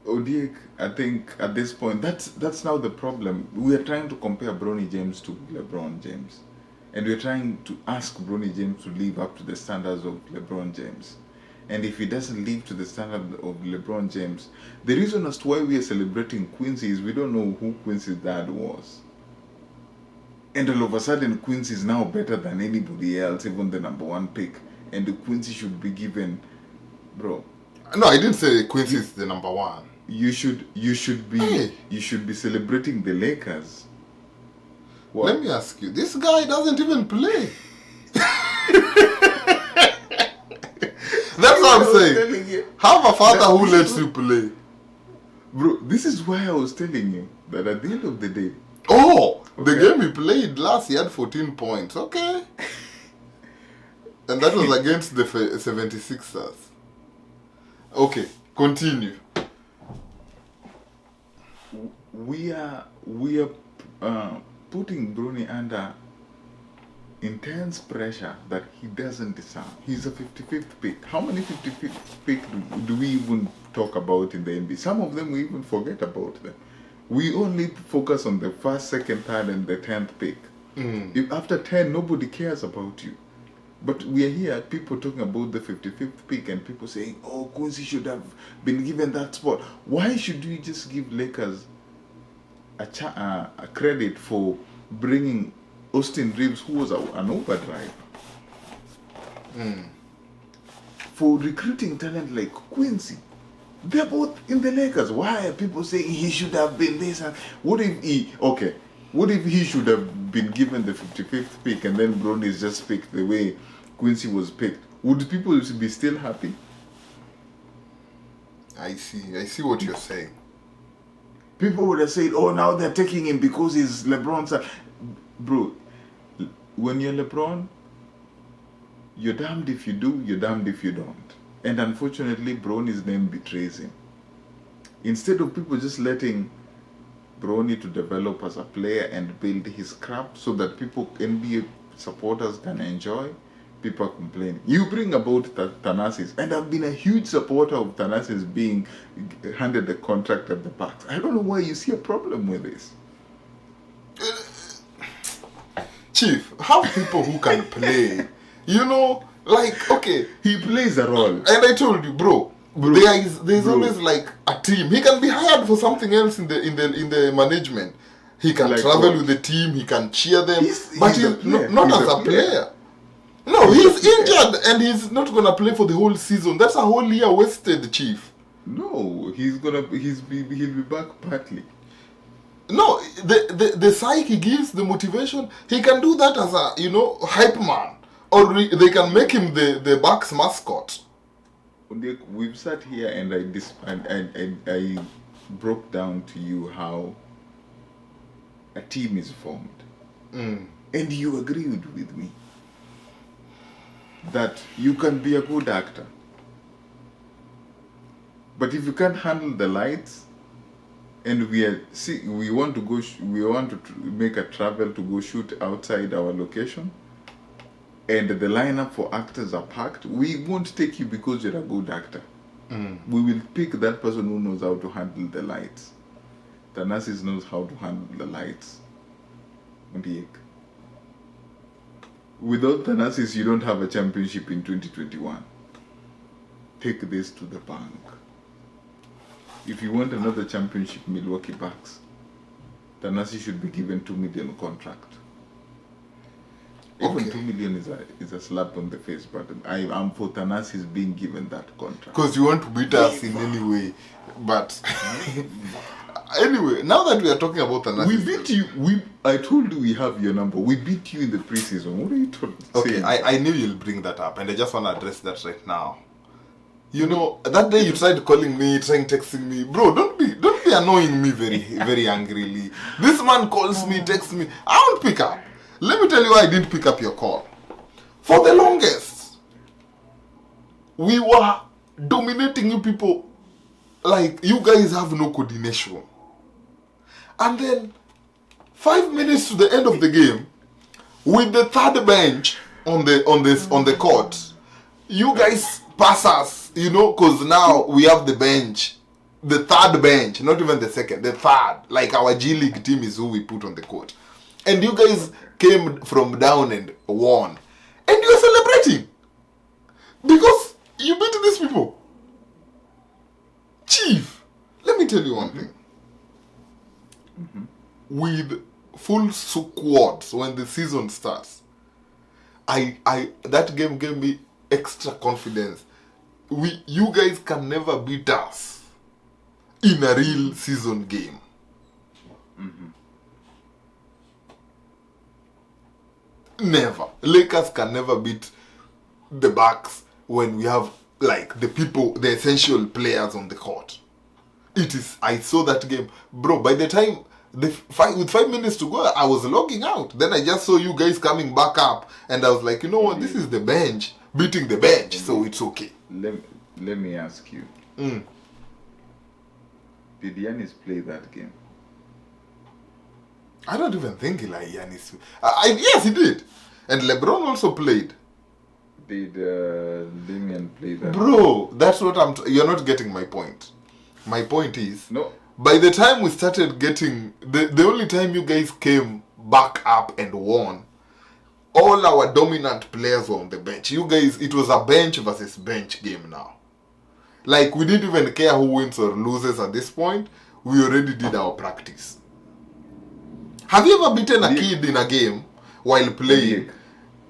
Odiek, I think at this point, that's now the problem. We are trying to compare Bronny James to LeBron James. And we're trying to ask Bronny James to live up to the standards of LeBron James. And if he doesn't live to the standard of LeBron James, the reason as to why we are celebrating Quincy is we don't know who Quincy's dad was. And all of a sudden, Quincy is now better than anybody else, even the number one pick. And the Quincy should be given, bro. No, I didn't say Quincy is the number one. You should be celebrating the Lakers. What? Let me ask you, this guy doesn't even play. That's what I'm saying. Have a father who lets you play. Bro, this is why I was telling you that at the end of the day. Oh, okay. The game he played last, he had 14 points. Okay. And that was against the 76ers. Okay, continue. We are putting Brony under intense pressure that he doesn't deserve. He's a 55th pick. How many 55th pick do we even talk about in the NBA? Some of them we even forget about them. We only focus on the first, second, third, and the 10th pick. If after 10, nobody cares about you. But we are here, people talking about the 55th pick, and people saying, oh, Quincy should have been given that spot. Why should we just give Lakers a credit for bringing Austin Reeves, who was an overdrive, for recruiting talent like Quincy? They're both in the Lakers. Why are people saying he should have been this? And what if he should have been given the 55th pick and then Bronny is just picked the way Quincy was picked? Would people be still happy? I see what you're saying. People would have said, oh, now they're taking him because he's LeBron's son. Bro, when you're LeBron, you're damned if you do, you're damned if you don't. And unfortunately, Bronny's name betrays him. Instead of people just letting Bronny to develop as a player and build his craft so that people, NBA supporters, can enjoy, people are complaining. You bring about Thanasis, and I've been a huge supporter of Thanasis being handed the contract at the Bucks. I don't know why you see a problem with this. Chief, have people who can play. You know, like, okay, he plays a role. And I told you, bro, there's always like a team. He can be hired for something else in the management. He can like travel with the team. He can cheer them, but he's not as a player. No, he's injured and he's not gonna play for the whole season. That's a whole year wasted, Chief. No, he'll be back partly. No, the psyche he gives, the motivation, he can do that as a hype man, or they can make him the Bucks mascot. We've sat here and I broke down to you how a team is formed, and you agreed with me that you can be a good actor, but if you can't handle the lights, and we want to make a travel to go shoot outside our location, and the lineup for actors are packed, we won't take you because you're a good actor. We will pick that person who knows how to handle the lights. Thanasis knows how to handle the lights. Without Thanasis, you don't have a championship in 2021. Take this to the bank. If you want another championship, Milwaukee Bucks, Thanasis should be given $2 million contract. Even Okay. 2 million is a slap on the face, but I'm for Thanasis being given that contract. Because you want to beat us in any way. But anyway, now that we are talking about Thanasis, We beat you. I told you we have your number. We beat you in the preseason. What are you Okay, saying? I knew you'll bring that up, and I just want to address that right now. You know, that day you tried calling me, texting me, bro. Don't be annoying me very angrily. This man calls me, texts me. I won't pick up. Let me tell you why I didn't pick up your call. For the longest, we were dominating you people. Like, you guys have no coordination. And then 5 minutes to the end of the game, with the third bench on the court, you guys pass us, you know, because now we have the bench, the third bench, not even the second, the third. Like, our G League team is who we put on the court, and you guys came from down and won, and you're celebrating because you beat these people. Chief, let me tell you one thing. With full squads when the season starts, that game gave me extra confidence. You guys can never beat us in a real season game. Never. Lakers can never beat the Bucks when we have like the essential players on the court. I saw that game, bro. By the time with 5 minutes to go, I was logging out. Then I just saw you guys coming back up, and I was like, you know what? This is the bench beating the bench, so it's okay. Let me ask you. Did Giannis play that game? I don't even think like Giannis. Yes, he did, and LeBron also played. Did Damian play that? Bro, that's what you're not getting my point. My point is, No. by the time we started getting the only time you guys came back up and won, all our dominant players were on the bench. You guys, it was a bench versus bench game now. Like, we didn't even care who wins or loses at this point. We already did our practice. Have you ever beaten a kid in a game while playing?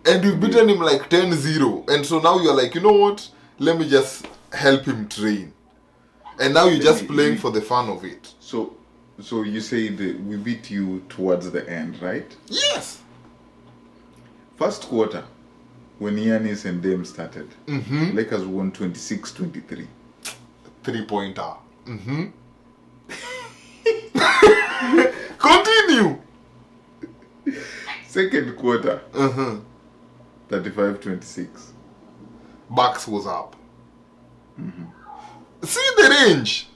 And you've beaten him like 10-0. And so now you're like, you know what? Let me just help him train. And now you're just playing for the fun of it. So you say that we beat you towards the end, right? Yes. First quarter, when Giannis and Dame started, Lakers won 26-23. 3-pointer. Continue. Second quarter, 35-26. Bucks was up. See the range.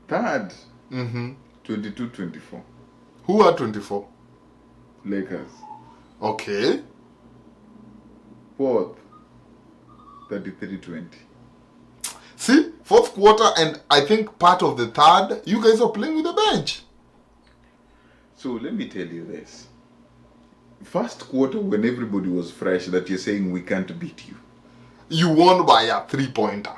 Third, 22-24. Who are 24? Lakers. Okay. Fourth, 33-20. See, fourth quarter, and I think part of the third, you guys are playing with the bench. So let me tell you this. First quarter, when everybody was fresh, that you're saying we can't beat you. You won by a 3-pointer.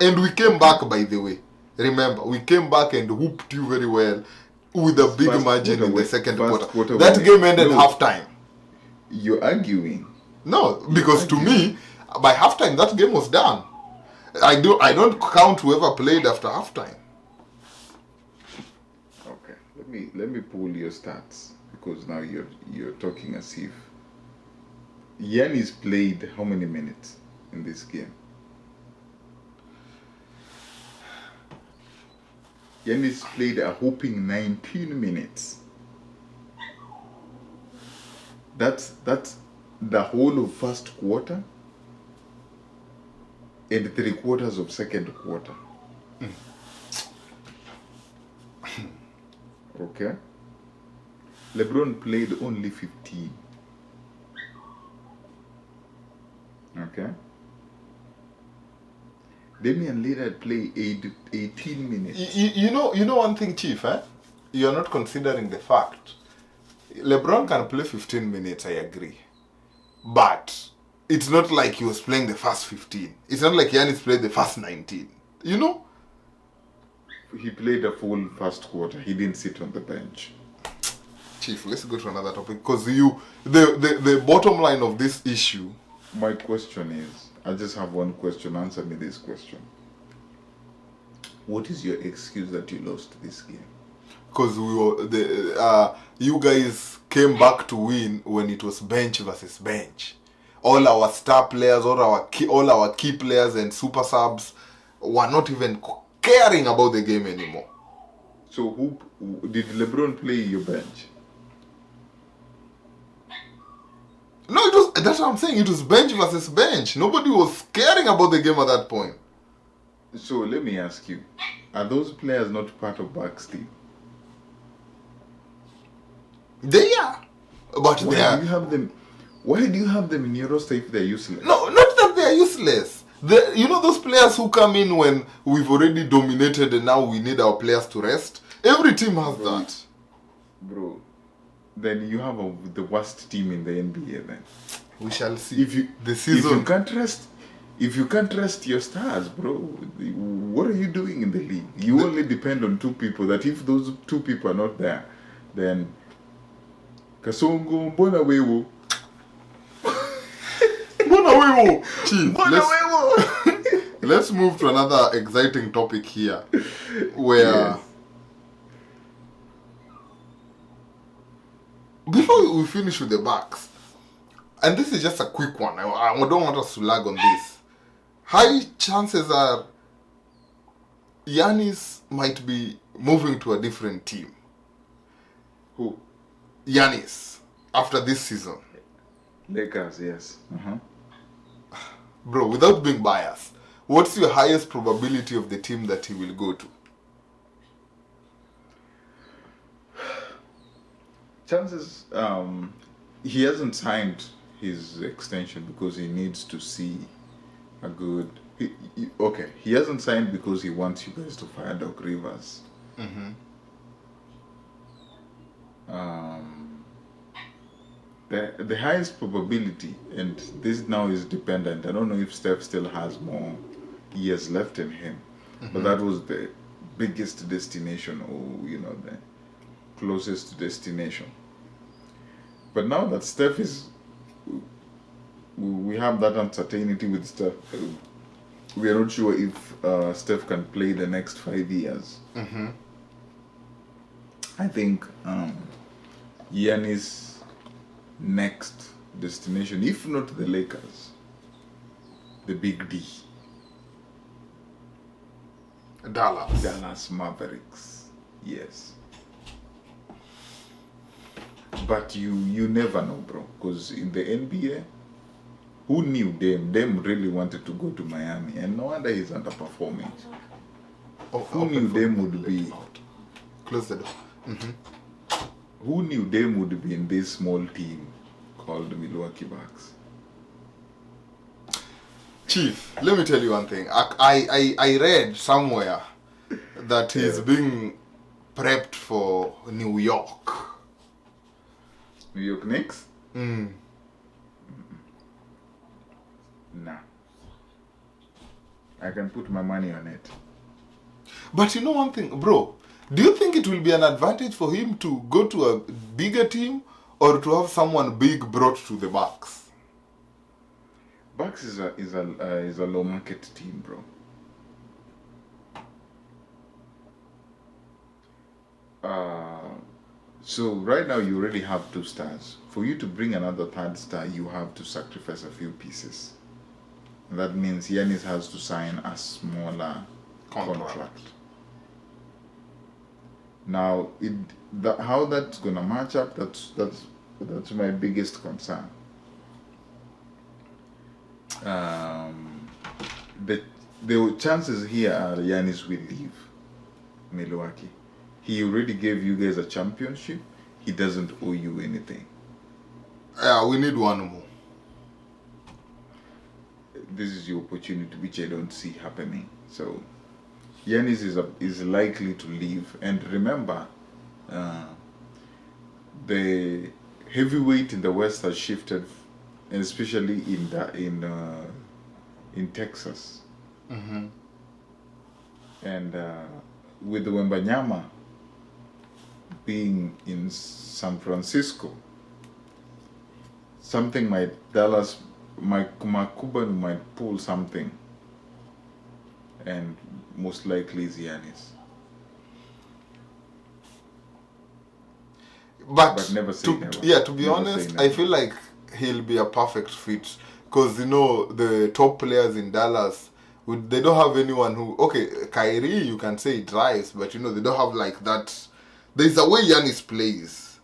And we came back, by the way. Remember, we came back and whooped you very well with a big margin in the second quarter. That game ended halftime. You're arguing. No, because to me, by halftime, that game was done. I don't count whoever played after halftime. Okay, let me pull your stats, because now you're talking as if Giannis played how many minutes in this game? Giannis played a whopping 19 minutes. That's the whole of first quarter and 3/4 of second quarter. Okay. LeBron played only 15. Okay. Damian Lillard played 18 minutes. You know one thing, Chief, eh? You're not considering the fact. LeBron can play 15 minutes, I agree. But it's not like he was playing the first 15. It's not like Giannis played the first 19. You know? He played a full first quarter. He didn't sit on the bench. Chief, let's go to another topic because the bottom line of this issue. My question is, I just have one question. Answer me this question. What is your excuse that you lost this game? Because you guys came back to win when it was bench versus bench. All our star players, all our key players and super subs were not even caring about the game anymore. So who did LeBron play your bench? No, that's what I'm saying. It was bench versus bench. Nobody was caring about the game at that point. So let me ask you, are those players not part of Bucks team? They are. But Why they are. do you have them? Why do you have them in your roster if they're useless? No, not that they are useless. You know those players who come in when we've already dominated and now we need our players to rest? Every team has that. Bro, then you have the worst team in the NBA then. We shall see. If you can't trust your stars, bro, what are you doing in the league? You only depend on two people. That if those two people are not there, then Kasongo, Mbona wewo. Mbona wewo. Chief, let's move to another exciting topic here, where Yes. before we finish with the Bucks, and this is just a quick one. I don't want us to lag on this. High chances are Giannis might be moving to a different team. Who? Giannis, after this season. Lakers, yes. Bro, without being biased, what's your highest probability of the team that he will go to? Chances, he hasn't signed his extension because he needs to see a good. He hasn't signed because he wants you guys to fire Doc Rivers. The highest probability, and this now is dependent. I don't know if Steph still has more years left in him, but that was the biggest destination, or the closest destination. But now that Steph is, we have that uncertainty with Steph. We are not sure if Steph can play the next 5 years. I think Giannis' next destination, if not the Lakers, the Big D. Dallas Mavericks. Yes. But you never know, bro. Because in the NBA, who knew Dame? Dame really wanted to go to Miami, and no wonder he's underperforming. Who knew Dame would be? Close the door. Who knew Dame would be in this small team called the Milwaukee Bucks? Chief, let me tell you one thing. I read somewhere that he's being prepped for New York. New York Knicks? Nah. I can put my money on it. But you know one thing, bro, do you think it will be an advantage for him to go to a bigger team or to have someone big brought to the Bucks? Bucks is a low market team, bro. So right now you already have 2 stars. For you to bring another 3rd star, you have to sacrifice a few pieces. And that means Giannis has to sign a smaller contract. Now, how that's gonna match up? That's my biggest concern. The chances here are Giannis will leave Milwaukee. He already gave you guys a championship. He doesn't owe you anything. Yeah, we need one more. This is your opportunity, which I don't see happening. So, Giannis is likely to leave. And remember, the heavyweight in the West has shifted, and especially in Texas. And with the Wembanyama being in San Francisco, something might Dallas, Mark Cuban might pull something, and most likely is Giannis. But never say never. To be Never honest, say I never. feel like he'll be a perfect fit because the top players in Dallas, they don't have anyone who. Okay, Kyrie, you can say it drives, but they don't have like that. There's a way Giannis plays.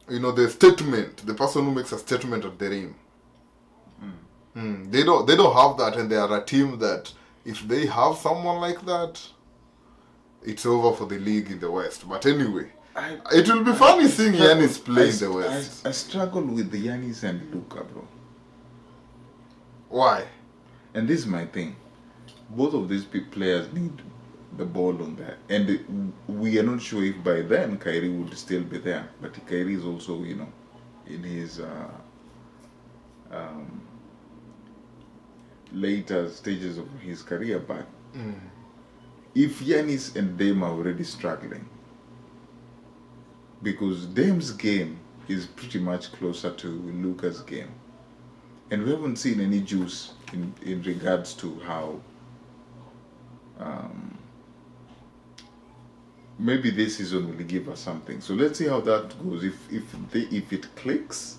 The statement, the person who makes a statement at the rim. They don't have that, and they are a team that if they have someone like that, it's over for the league in the West. But anyway. It will be funny seeing Giannis play in the West. I struggle with the Giannis and Luka, bro. Why? And this is my thing. Both of these players need the ball on that. And we are not sure if by then Kyrie would still be there. But Kyrie is also, in his later stages of his career. But if Giannis and Dame are already struggling, because Dame's game is pretty much closer to Luka's game. And we haven't seen any juice in regards to how maybe this season will give us something. So let's see how that goes. If it clicks,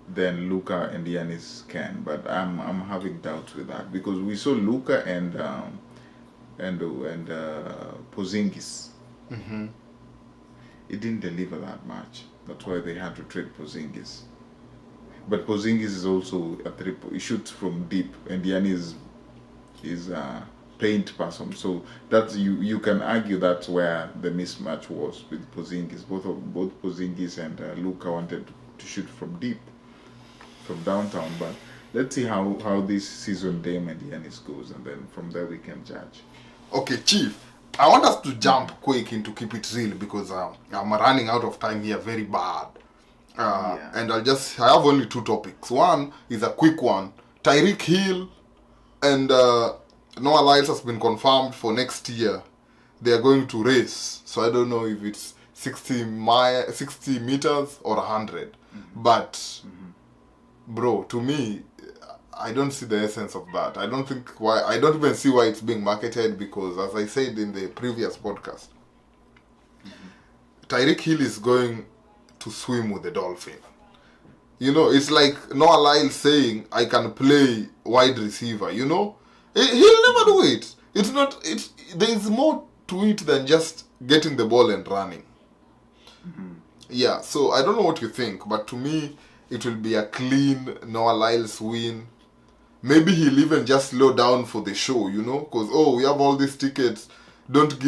then Luka and Giannis can. But I'm having doubts with that because we saw Luka and Porzingis. It didn't deliver that much. That's why they had to trade Porzingis. But Porzingis is also he shoots from deep, and Giannis is a paint person. So that's you can argue that's where the mismatch was with Porzingis. Both Porzingis and Luka wanted to shoot from deep, from downtown. But let's see how this season Dame and Giannis goes, and then from there we can judge. Okay, Chief. I want us to jump quick into keep it real because I'm running out of time here very bad. And I have only two topics. One is a quick one. Tyreek Hill and Noah Lyles has been confirmed for next year. They are going to race. So I don't know if it's 60 meters or 100. But, bro, to me, I don't see the essence of that. I don't even see why it's being marketed because, as I said in the previous podcast, Tyreek Hill is going to swim with the dolphin. It's like Noah Lyles saying, I can play wide receiver, He'll never do it. There's more to it than just getting the ball and running. Yeah, so I don't know what you think, but to me, it will be a clean Noah Lyles win. Maybe he'll even just slow down for the show, because, we have all these tickets. Don't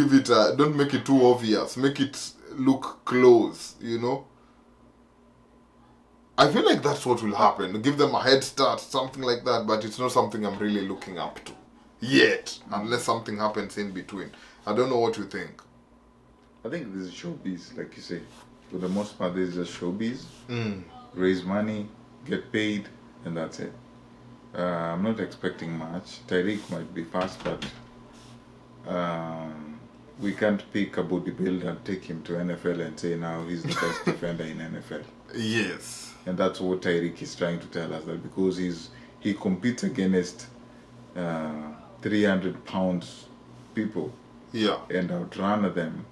make it too obvious. Make it look close, I feel like that's what will happen. Give them a head start, something like that, but it's not something I'm really looking up to. Yet, unless something happens in between. I don't know what you think. I think this is showbiz, like you say. For the most part, this is just showbiz. Raise money, get paid, and that's it. I'm not expecting much. Tyreek might be fast, but we can't pick a bodybuilder and take him to NFL and say now he's the best defender in NFL. Yes. And that's what Tyreek is trying to tell us, that because he competes against 300 pounds people and outrun them.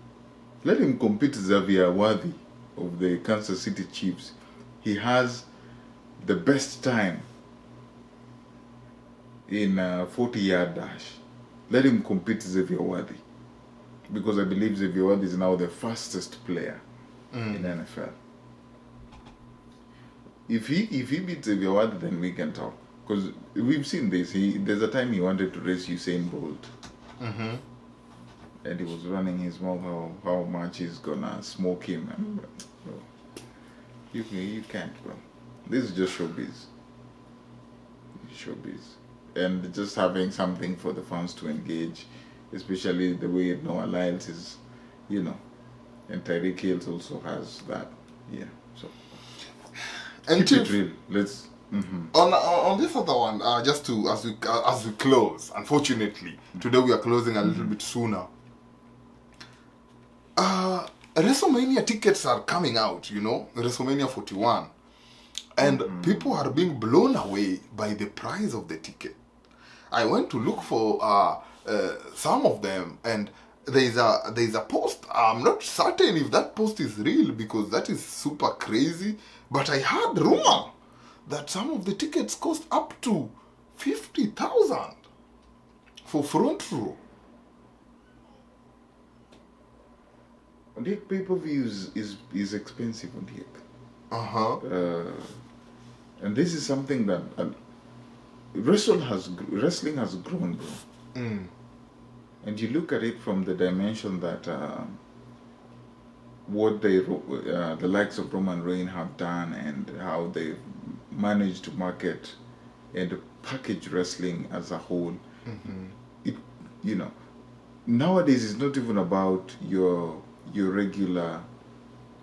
Let him compete Xavier Worthy of the Kansas City Chiefs. He has the best time in a 40-yard dash. Let him compete Xavier Worthy. Because I believe Xavier Worthy is now the fastest player in NFL. If he beats Xavier Worthy, then we can talk. Because we've seen this. There's a time he wanted to race Usain Bolt. And he was running his mouth how much he's gonna smoke him. And, bro, you can't, bro. This is just showbiz. Showbiz. And just having something for the fans to engage, especially the way Noah Lyles is, and Tyreek Hill also has that. Yeah, so and keep it real. Let's on this other one, just to as we close. Unfortunately, today we are closing a little bit sooner. WrestleMania tickets are coming out, WrestleMania 41. And people are being blown away by the price of the ticket. I went to look for some of them, and there's a post. I'm not certain if that post is real because that is super crazy. But I heard rumor that some of the tickets cost up to 50,000 for front row. The pay-per-view is expensive on the and this is something that wrestling has grown, bro. And you look at it from the dimension that what the likes of Roman Reigns have done and how they managed to market and package wrestling as a whole. It nowadays it's not even about your regular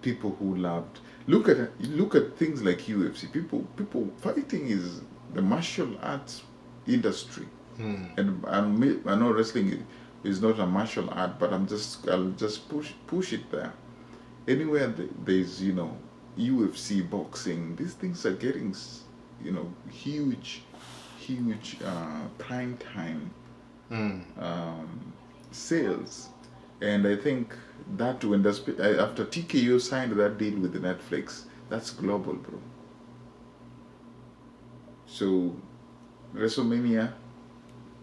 people who loved. Look at things like UFC. People fighting is the martial arts industry, and I know wrestling is not a martial art, but I'll just push it there. Anywhere there's UFC, boxing, these things are getting huge prime time sales. And I think that when after TKO signed that deal with Netflix, that's global, bro. So WrestleMania,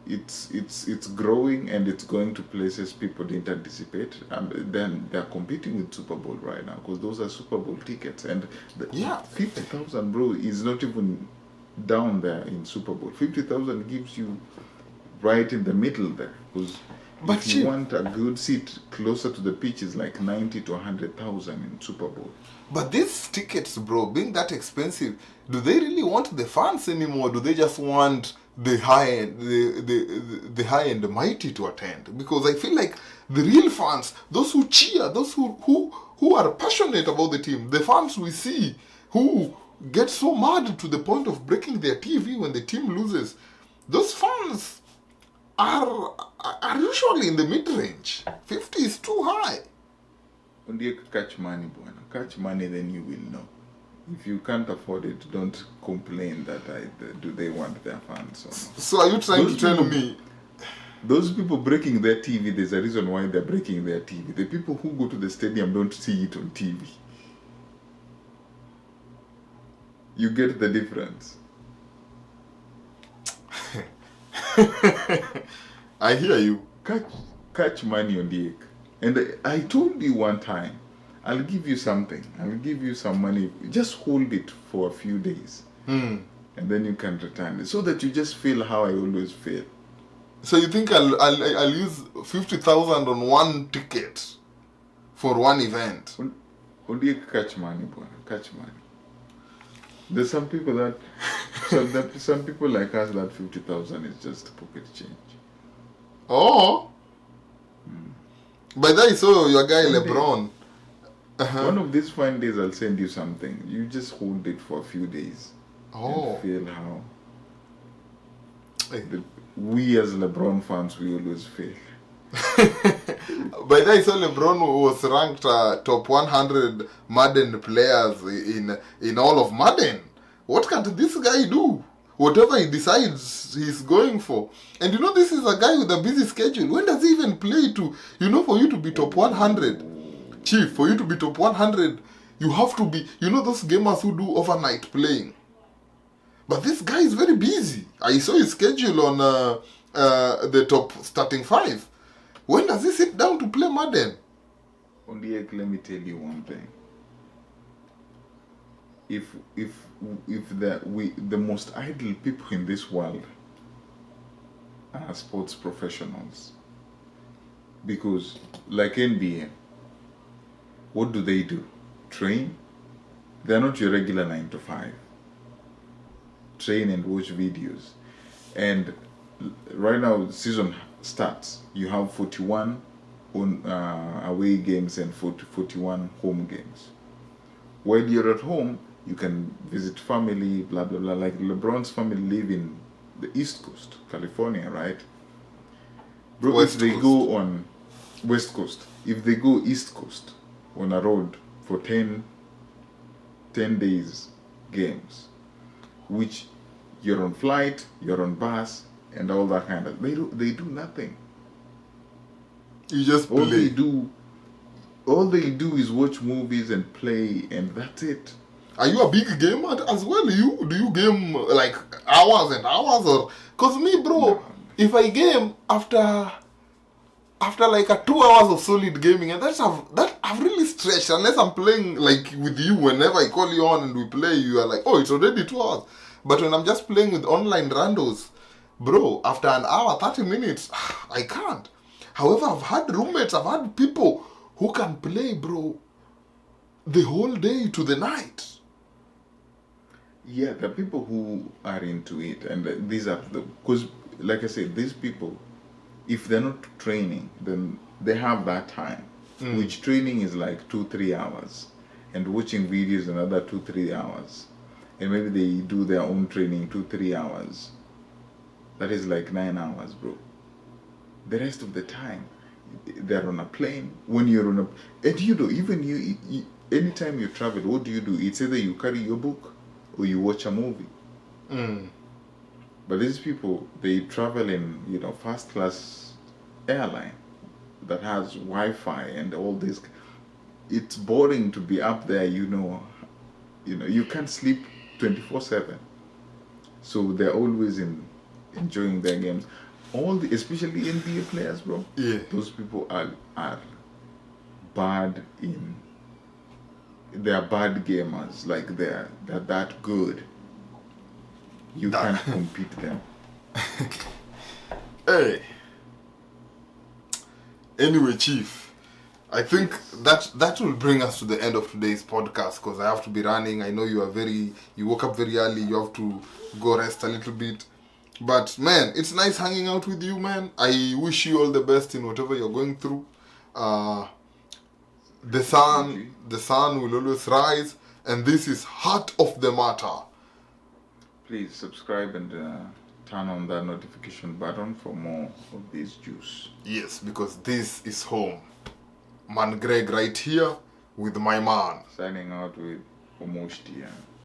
it's growing and it's going to places people didn't anticipate, and then they're competing with Super Bowl right now because those are Super Bowl tickets, and 50,000, bro, is not even down there in Super Bowl. 50,000 gives you right in the middle there, because if you want a good seat closer to the pitch, is like 90 to 100,000 in Super Bowl. But these tickets, bro, being that expensive, do they really want the fans anymore? Do they just want the high end, the high and mighty to attend? Because I feel like the real fans, those who cheer, those who are passionate about the team, the fans we see who get so mad to the point of breaking their TV when the team loses, those fans are usually in the mid-range. 50 is too high. When you catch money, boy, catch money, then you will know. If you can't afford it, don't complain that do they want their fans or not. So are you trying to tell me? Those people breaking their TV, there's a reason why they're breaking their TV. The people who go to the stadium don't see it on TV. You get the difference. I hear you. Catch money on the egg. And I told you one time, I'll give you something. I'll give you some money. Just hold it for a few days. And then you can return it. So that you just feel how I always feel. So you think I'll use 50,000 on one ticket for one event? On the egg, catch money, boy. Catch money. There's some people that some people like us that 50,000 is just pocket change. Oh. By that I saw your guy LeBron. One of these fine days I'll send you something. You just hold it for a few days. And feel how we as LeBron fans, we always fail. By that I saw LeBron was ranked top 100 Madden players in all of Madden. What can this guy do? Whatever he decides he's going for. And this is a guy with a busy schedule. When does he even play to, for you to be top 100? Chief, for you to be top 100, you have to be, those gamers who do overnight playing. But this guy is very busy. I saw his schedule on the top starting 5. When does he sit down to play Madden? Only let me tell you one thing. If the most idle people in this world are sports professionals, because like NBA, what do? Train? They're not your regular 9 to 5. Train and watch videos. And right now the season starts. You have 41 away games and 41 home games. While you're at home, you can visit family, blah, blah, blah. Like LeBron's family live in the East Coast, California, right? Bro, if they go on West Coast, if they go East Coast on a road for 10 days games, which you're on flight, you're on bus, and all that kind of, they do nothing. You just All play. they do is watch movies and play, and that's it. Are you a big gamer as well? Do you game like hours and hours, or? Cause me, bro, No. if I game after like a 2 hours of solid gaming, and I've really stretched. Unless I'm playing like with you, whenever I call you on and we play, you are like, oh, it's already 2 hours. But when I'm just playing with online randos, bro, after an hour, 30 minutes, I can't. However, I've had roommates, I've had people who can play, bro, the whole day to the night. Yeah, the people who are into it, and these are because, like I said, these people, if they're not training, then they have that time, which training is like 2-3 hours, and watching videos another 2-3 hours, and maybe they do their own training 2-3 hours. That is like 9 hours, bro. The rest of the time, they're on a plane. When you're on a, and you know, even you anytime you travel, what do? It's either you carry your book or you watch a movie. But these people, they travel in, first class airline that has Wi-Fi and all this. It's boring to be up there, you can't sleep 24/7. So they're always enjoying their games. Especially NBA players, bro. Yeah. Those people are bad they're bad gamers. Like they're that good. You can't compete them. Hey. Anyway, Chief, I think that will bring us to the end of today's podcast, because I have to be running. I know you woke up very early. You have to go rest a little bit. But man, it's nice hanging out with you, man. I wish you all the best in whatever you're going through. The sun will always rise, and this is Heart of the Matter. Please subscribe and turn on that notification button for more of this juice. Yes, because this is home. Man Greg right here with my man. Signing out with Omoshtia.